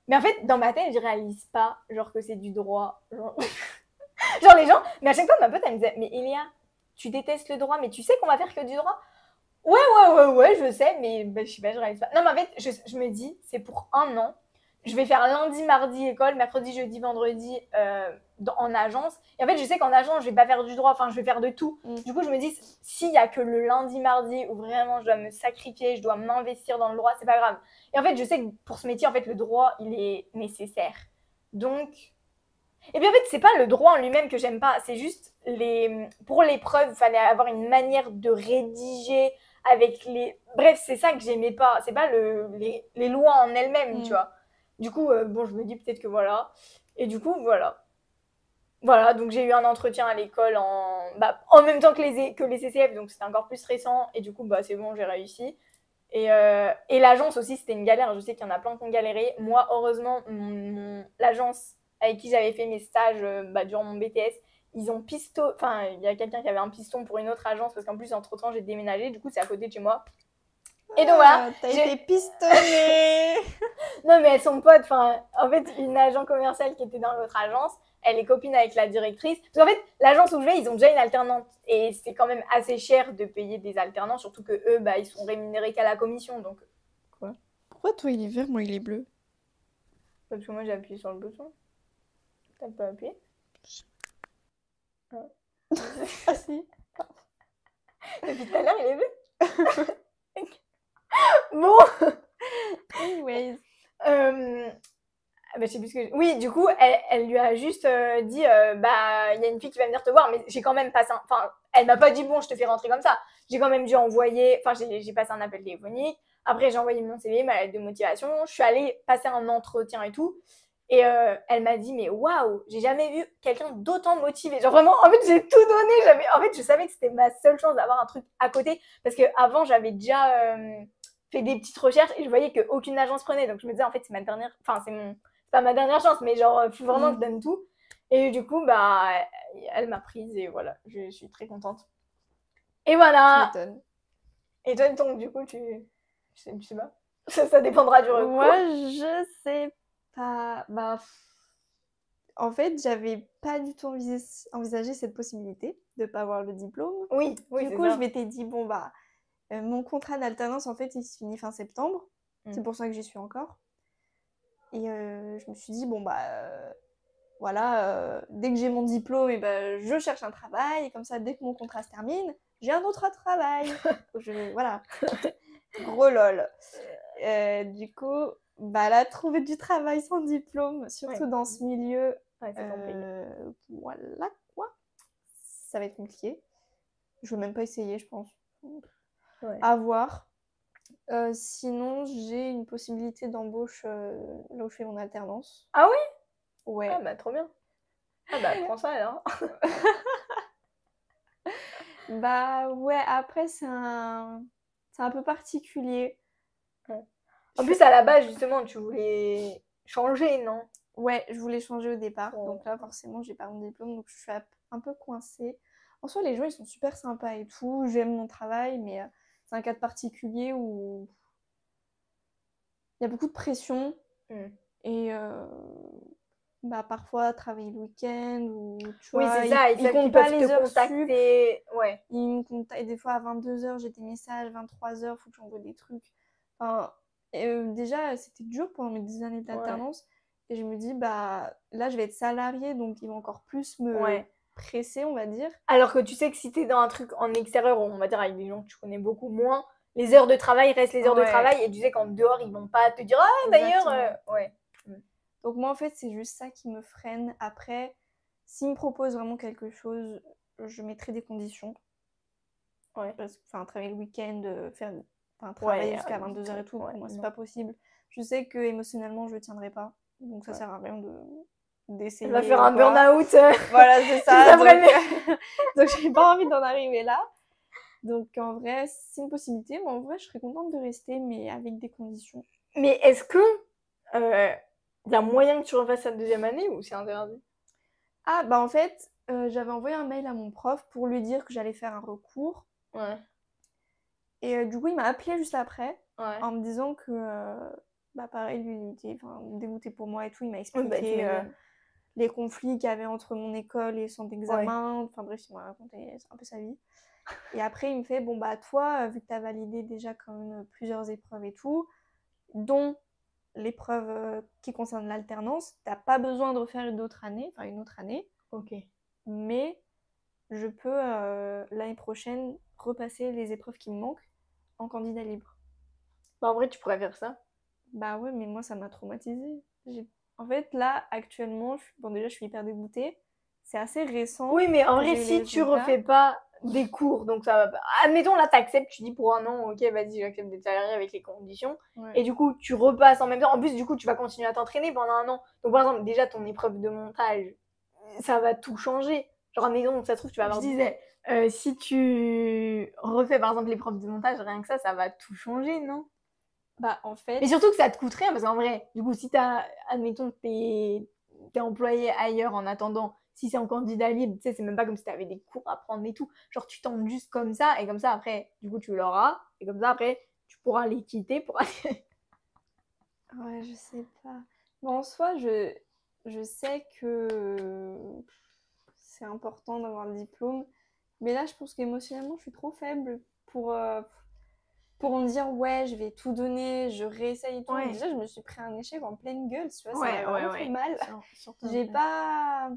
B: mais en fait, dans ma tête, je réalise pas genre que c'est du droit. Genre les gens. Mais à chaque fois, ma pote, elle me disait, mais Elia, tu détestes le droit, mais tu sais qu'on va faire que du droit? Ouais, je sais, mais je sais pas, je réalise pas. Non, mais en fait, je me dis, c'est pour 1 an. je vais faire lundi, mardi école, mercredi, jeudi, vendredi en agence. Et en fait, je sais qu'en agence, je vais pas faire du droit, enfin, je vais faire de tout. Du coup, je me dis, s'il y a que le lundi, mardi où vraiment je dois me sacrifier, je dois m'investir dans le droit, c'est pas grave. Et en fait, je sais que pour ce métier, en fait, le droit, il est nécessaire. Donc, et puis en fait, c'est pas le droit en lui-même que j'aime pas, c'est juste pour les preuves, il fallait avoir une manière de rédiger avec les. Bref, c'est ça que j'aimais pas. C'est pas les lois en elles-mêmes, tu vois. Du coup, bon, je me dis peut-être que voilà. Et du coup, voilà. Voilà, donc j'ai eu un entretien à l'école en même temps que les CCF, donc c'était encore plus stressant. Et du coup, bah, c'est bon, j'ai réussi. Et l'agence aussi, c'était une galère. Je sais qu'il y en a plein qui ont galéré. Moi, heureusement, l'agence avec qui j'avais fait mes stages durant mon BTS, ils ont enfin, il y a quelqu'un qui avait un piston pour une autre agence parce qu'en plus, entre-temps, j'ai déménagé. Du coup, c'est à côté de chez moi. Et donc voilà.
A: T'as été pistonnée.
B: Non, mais elles sont potes. Enfin, en fait, une agent commerciale qui était dans l'autre agence, elle est copine avec la directrice. Parce qu'en fait, l'agence où je vais, ils ont déjà une alternante. Et c'est quand même assez cher de payer des alternants, surtout que eux, ils sont rémunérés qu'à la commission. Donc,
A: quoi ? Pourquoi toi il est vert, moi il est bleu ?
B: Parce que moi j'ai appuyé sur le bouton. T'as pas appuyé ?
A: Ah si.
B: Depuis tout à l'heure, il est bleu. Bon.
A: Anyways.
B: Je sais plus ce que oui, du coup, elle lui a juste dit il y a une fille qui va venir te voir, mais j'ai quand même passé enfin, elle m'a pas dit bon, je te fais rentrer comme ça. J'ai quand même dû envoyer, enfin, j'ai passé un appel téléphonique. Après, j'ai envoyé mon CV, ma lettre de motivation. Je suis allée passer un entretien et tout. Et elle m'a dit mais waouh, j'ai jamais vu quelqu'un d'autant motivé. Genre vraiment, en fait, j'ai tout donné. En fait, je savais que c'était ma seule chance d'avoir un truc à côté parce que avant, j'avais déjà fait des petites recherches et je voyais qu'aucune agence prenait. Donc je me disais en fait, c'est ma dernière, enfin c'est pas ma dernière chance, mais genre faut vraiment que je donne tout. Et du coup, elle m'a prise et voilà, je suis très contente. Et voilà.
A: Tu m'étonnes.
B: Et toi, donc du coup, tu sais pas. Ça dépendra du recours.
A: Moi, je sais pas. En fait, j'avais pas du tout envisagé cette possibilité de pas avoir le diplôme.
B: Oui,
A: du coup, je m'étais dit bon mon contrat d'alternance en fait, il se finit fin septembre. C'est pour ça que j'y suis encore. Et je me suis dit bon voilà, dès que j'ai mon diplôme, je cherche un travail. Et comme ça, dès que mon contrat se termine, j'ai un autre travail. Voilà. Gros lol. Du coup, là, trouver du travail sans diplôme, surtout dans ce milieu, voilà quoi. Ça va être compliqué. Je vais même pas essayer, je pense. À voir. Sinon, j'ai une possibilité d'embauche là où je fais mon alternance.
B: Ah oui ?
A: Ouais.
B: Ah trop bien. Ah prends ça alors.
A: Ouais, après c'est un peu particulier.
B: Ouais. En plus, à la base, justement, tu voulais changer, non ?
A: Ouais, je voulais changer au départ. Donc là, forcément, j'ai pas mon diplôme, donc je suis un peu coincée. En soi, les gens, ils sont super sympas et tout. J'aime mon travail, mais c'est un cadre particulier où il y a beaucoup de pression. Et parfois, travailler le week-end ou tu vois,
B: c'est ça.
A: ils comptent pas les heures sup. Ouais. Ils me contactent des fois à 22h, j'ai des messages, 23h, faut que j'envoie des trucs. Enfin, déjà, c'était dur pendant mes années d'alternance. Et je me dis, là, je vais être salariée, donc ils vont encore plus me presser, on va dire. Alors que tu sais que si t'es dans un truc en extérieur, on va dire avec des gens que tu connais beaucoup moins, les heures de travail restent les heures de travail. Et tu sais qu'en dehors, ils vont pas te dire, ah, d'ailleurs, Donc moi, en fait, c'est juste ça qui me freine. Après, s'ils me proposent vraiment quelque chose, je mettrai des conditions. Parce que, travailler le week-end, travailler jusqu'à 22h et tout, pour moi, c'est pas possible. Je sais que émotionnellement, je tiendrai pas. Donc ça sert à rien d'essayer. Elle va faire un burn-out. Voilà, c'est ça. Donc j'ai pas envie d'en arriver là. Donc en vrai, c'est une possibilité. Mais en vrai, je serais contente de rester, mais avec des conditions.
B: Mais est-ce que il y a moyen que tu refasses ta deuxième année ou c'est interdit ?
A: Ah, en fait, j'avais envoyé un mail à mon prof pour lui dire que j'allais faire un recours. Et du coup, il m'a appelé juste après en me disant que, pareil, lui, il était dégoûté pour moi et tout. Il m'a expliqué les conflits qu'il y avait entre mon école et son examen. Enfin bref, il m'a raconté un peu sa vie. Et après, il me fait, toi, vu que tu as validé déjà quand même plusieurs épreuves et tout, dont l'épreuve qui concerne l'alternance, t'as pas besoin de refaire une autre année,
B: Ok.
A: mais je peux l'année prochaine repasser les épreuves qui me manquent en candidat libre.
B: Bah, en vrai, tu pourrais faire ça.
A: Bah ouais, mais moi ça m'a traumatisée. En fait, là, actuellement, déjà je suis hyper dégoûtée. C'est assez récent.
B: Oui, mais en
A: que
B: vrai,
A: j'ai eu
B: si
A: les
B: tu
A: résultats.
B: refais pas des cours, donc ça va pas. Admettons, là, t'acceptes, tu dis pour un an, ok, vas-y, j'accepte d'être salarié avec les conditions.
A: Ouais.
B: Et du coup, tu repasses en même temps. En plus, du coup, tu vas continuer à t'entraîner pendant un an. Donc, par exemple, déjà, ton épreuve de montage, ça va tout changer. Genre, admettons, ça se trouve, tu vas avoir. Je disais, si tu refais, par exemple, l'épreuve de montage, rien que ça va tout changer, non?
A: Bah en fait.
B: Mais surtout que ça te coûte rien, parce qu'en vrai, du coup, si admettons, t'es employé ailleurs en attendant, si c'est en candidat libre, tu sais, c'est même pas comme si t'avais des cours à prendre et tout. Genre, tu tentes juste comme ça, et comme ça, après, du coup, tu l'auras, et comme ça, après, tu pourras les quitter pour aller.
A: Ouais, je sais pas. Bon, en soi, je sais que c'est important d'avoir le diplôme, mais là, je pense qu'émotionnellement, je suis trop faible pour me dire, ouais, je vais tout donner, je réessaye et tout.
B: Ouais.
A: Déjà, je me suis pris un échec en pleine gueule, tu vois, ça
B: Ouais,
A: m'a vraiment fait mal. J'ai pas...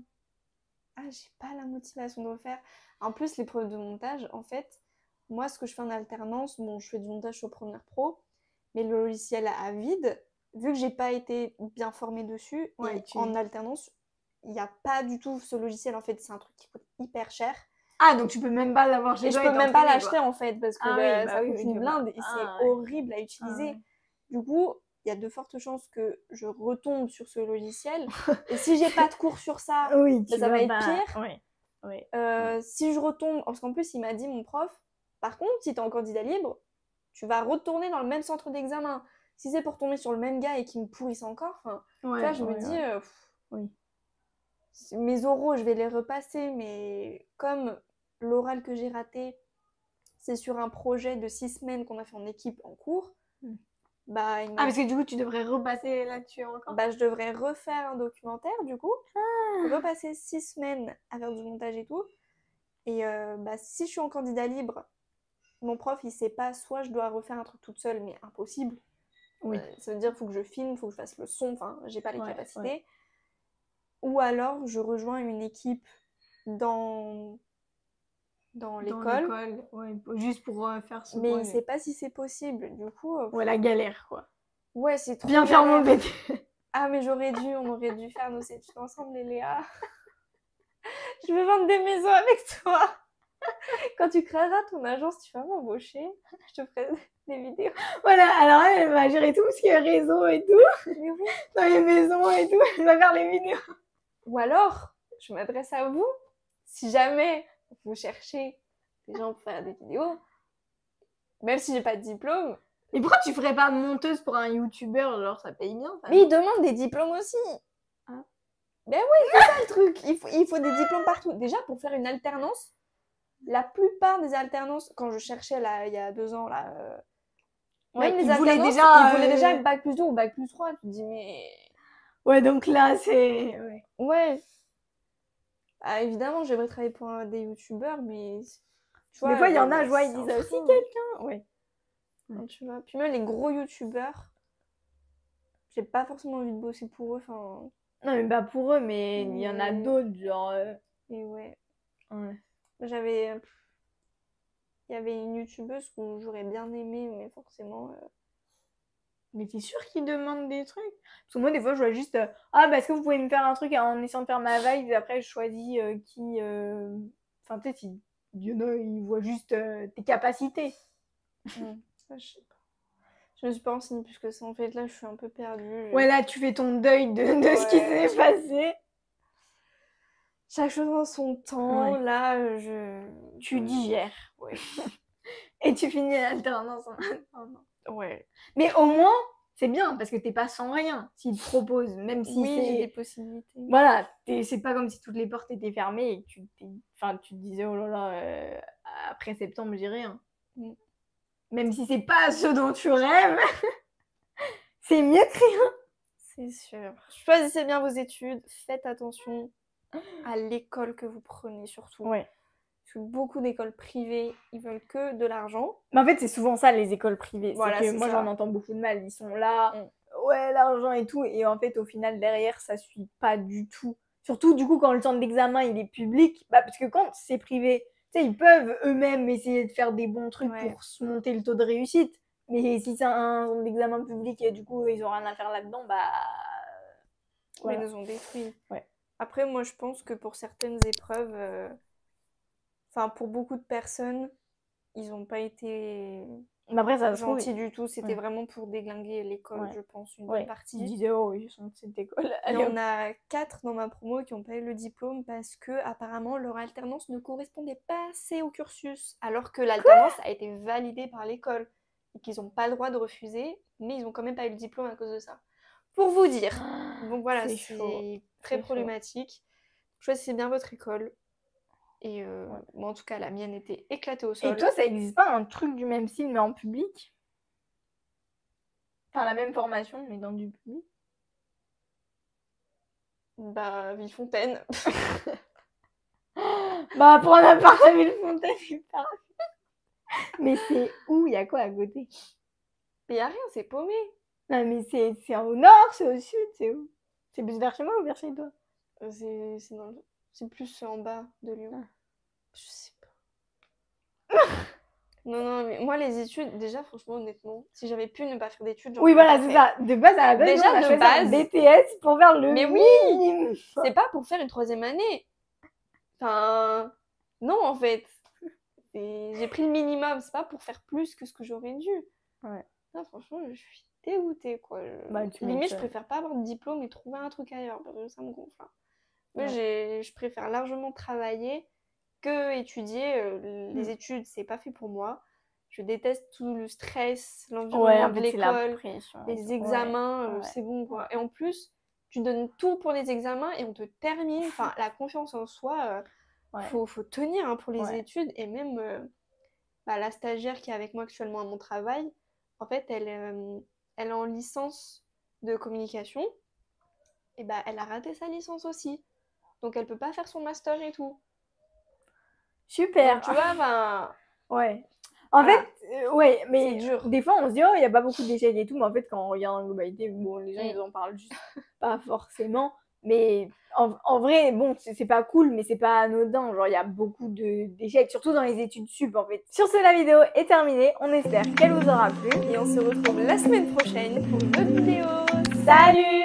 A: j'ai pas la motivation de refaire. En plus, l'épreuve de montage, en fait, moi, ce que je fais en alternance, bon, je fais du montage sur Premiere Pro, mais le logiciel à vide, vu que j'ai pas été bien formée dessus,
B: Ouais,
A: et en alternance, il n'y a pas du tout ce logiciel, en fait, c'est un truc qui coûte hyper cher.
B: Ah, donc tu peux même pas l'avoir chez
A: Et je
B: toi
A: peux même pas l'acheter, en fait, parce que ça coûte une blinde, et c'est horrible à utiliser. Du coup, il y a de fortes chances que je retombe sur ce logiciel. Et si j'ai pas de cours sur ça,
B: oui,
A: ça va être pire.
B: Ouais.
A: Si je retombe, parce qu'en plus, il m'a dit, mon prof, par contre, si tu es en candidat libre, tu vas retourner dans le même centre d'examen. Si c'est pour tomber sur le même gars et qu'il me pourrisse encore, tu vois, je me dis,
B: oui.
A: Mes oraux, je vais les repasser, mais comme l'oral que j'ai raté, c'est sur un projet de 6 semaines qu'on a fait en équipe en cours, bah,
B: parce que du coup, tu devrais repasser là-dessus encore.
A: Bah, je devrais refaire un documentaire, du coup. Repasser 6 semaines à faire du montage et tout. Et bah, si je suis en candidat libre, mon prof, il sait pas, soit je dois refaire un truc toute seule, mais impossible.
B: Oui.
A: Ça veut dire qu'il faut que je filme, il faut que je fasse le son, enfin, j'ai pas les capacités.
B: Ouais.
A: Ou alors, je rejoins une équipe dans l'école.
B: Ouais, juste pour faire ce
A: mais
B: projet.
A: il sait pas si c'est possible. Du coup...
B: ouais, la galère, quoi.
A: Ouais, c'est trop
B: bien faire mon BT.
A: Ah, mais on aurait dû faire nos études ensemble, les Léa. Je veux vendre des maisons avec toi. Quand tu créeras ton agence, tu vas m'embaucher. Je te ferai des vidéos.
B: Voilà, alors elle va gérer tout ce qui est réseau et tout.
A: Mais oui.
B: Dans les maisons et tout, elle va faire les vidéos.
A: Ou alors, je m'adresse à vous. Si jamais vous cherchez des gens pour faire des vidéos, même si j'ai pas de diplôme.
B: Mais pourquoi tu ferais pas monteuse pour un youtubeur? Genre, ça paye bien. Ça,
A: mais ils demandent des diplômes aussi.
B: Ah.
A: Ben oui, c'est ça le truc. Il faut des diplômes partout. Déjà, pour faire une alternance, la plupart des alternances, quand je cherchais là, il y a 2 ans, là, même les alternances, ils voulaient déjà bac plus 2 ou bac plus 3. Tu te dis, mais...
B: Ouais, donc là, c'est...
A: Ouais. Ah, évidemment, j'aimerais travailler pour des youtubeurs, mais... Tu vois,
B: des fois, il y en a, je vois, ils disent aussi quelqu'un. Ouais.
A: Tu vois. Puis même les gros youtubeurs, j'ai pas forcément envie de bosser pour eux. Enfin...
B: Non, mais pas pour eux, mais il y en a d'autres, genre...
A: Et ouais. J'avais... Il y avait une youtubeuse que j'aurais bien aimé, mais forcément...
B: Mais t'es sûre qu'ils demandent des trucs? Parce que moi, des fois, je vois juste... est-ce que vous pouvez me faire un truc en essayant de faire ma vibe, et après, je choisis qui... Enfin, tu sais, si il y en a, ils voient juste tes capacités.
A: Ça, je sais pas. Je me suis pas renseignée plus que ça. En fait, là, je suis un peu perdue.
B: Ouais, là, tu fais ton deuil de ce qui s'est passé.
A: Chaque chose en son temps.
B: Ouais.
A: Là,
B: tu digères. Ouais. Et tu finis l'alternance en attendant.
A: Ouais.
B: Mais au moins, c'est bien, parce que t'es pas sans rien s'ils te proposent, même si
A: oui, j'ai des possibilités.
B: Voilà, c'est pas comme si toutes les portes étaient fermées et que tu te disais, oh là là, après septembre, j'ai rien. Même si c'est pas ce dont tu rêves, c'est mieux que rien.
A: C'est sûr. Choisissez bien vos études, faites attention à l'école que vous prenez surtout.
B: Ouais.
A: Parce que beaucoup d'écoles privées, ils veulent que de l'argent.
B: Mais en fait, c'est souvent ça, les écoles privées.
A: Voilà,
B: c'est que moi, j'en entends beaucoup de mal. Ils sont là, ouais, l'argent et tout. Et en fait, au final, derrière, ça suit pas du tout. Surtout, du coup, quand le centre d'examen, il est public, bah, parce que quand c'est privé, tu sais, ils peuvent eux-mêmes essayer de faire des bons trucs pour se monter le taux de réussite. Mais si c'est un centre d'examen public et du coup, ils ont rien à faire là-dedans, bah...
A: Voilà. Ils nous ont détruits.
B: Ouais.
A: Après, moi, je pense que pour certaines épreuves, pour beaucoup de personnes, ils n'ont pas été
B: après, ça
A: gentils du tout. C'était vraiment pour déglinguer l'école, je pense, une bonne partie.
B: Ils disaient, oh, ils sont de cette école.
A: Il y en a 4 dans ma promo qui n'ont pas eu le diplôme parce que apparemment leur alternance ne correspondait pas assez au cursus, alors que l'alternance a été validée par l'école et qu'ils n'ont pas le droit de refuser, mais ils n'ont quand même pas eu le diplôme à cause de ça. Pour vous dire. Donc voilà, c'est très problématique. Choisissez bien votre école. Et bon, en tout cas, la mienne était éclatée au sol.
B: Et toi, ça n'existe pas un truc du même style, mais en public? Enfin, la même formation, mais dans du public?
A: Bah, Villefontaine.
B: Bah, pour un appart à Villefontaine, c'est pas... Mais c'est où? Il y a quoi à côté?
A: Mais il n'y a rien, c'est paumé.
B: Non, mais c'est au nord, c'est au sud, c'est où? C'est plus vers chez moi ou vers chez toi?
A: C'est plus en bas de Lyon.
B: Ah.
A: Je sais pas. Non, mais moi, les études, déjà, franchement, honnêtement, si j'avais pu ne pas faire d'études,
B: oui, voilà, c'est ça. De base, à la base,
A: déjà, de base,
B: BTS pour faire le
A: minimum. C'est pas pour faire une 3e année. Enfin, non, en fait. J'ai pris le minimum, c'est pas pour faire plus que ce que j'aurais dû.
B: Ouais.
A: Non, franchement, je suis dégoûtée, quoi. Limite, je préfère pas avoir de diplôme et trouver un truc ailleurs, parce que ça me gonfle. Moi, je préfère largement travailler que étudier. Les études, c'est pas fait pour moi. Je déteste tout le stress, l'environnement de l'école, les examens, c'est bon, quoi. Et en plus, tu donnes tout pour les examens et on te termine. Enfin, la confiance en soi, faut tenir pour les études. Et même la stagiaire qui est avec moi actuellement à mon travail, en fait, elle est en licence de communication. Et elle a raté sa licence aussi. Donc, elle peut pas faire son master et tout.
B: Super.
A: Donc, tu vois,
B: ouais. En fait, mais des fois, on se dit, oh, il n'y a pas beaucoup d'échecs et tout. Mais en fait, quand on regarde en globalité, bon, les gens, ils en parlent juste pas forcément. Mais en vrai, bon, c'est pas cool, mais c'est pas anodin. Genre, il y a beaucoup d'échecs, surtout dans les études sup, en fait. Sur ce, la vidéo est terminée. On espère qu'elle vous aura plu.
A: Et on se retrouve la semaine prochaine pour une autre vidéo.
B: Salut!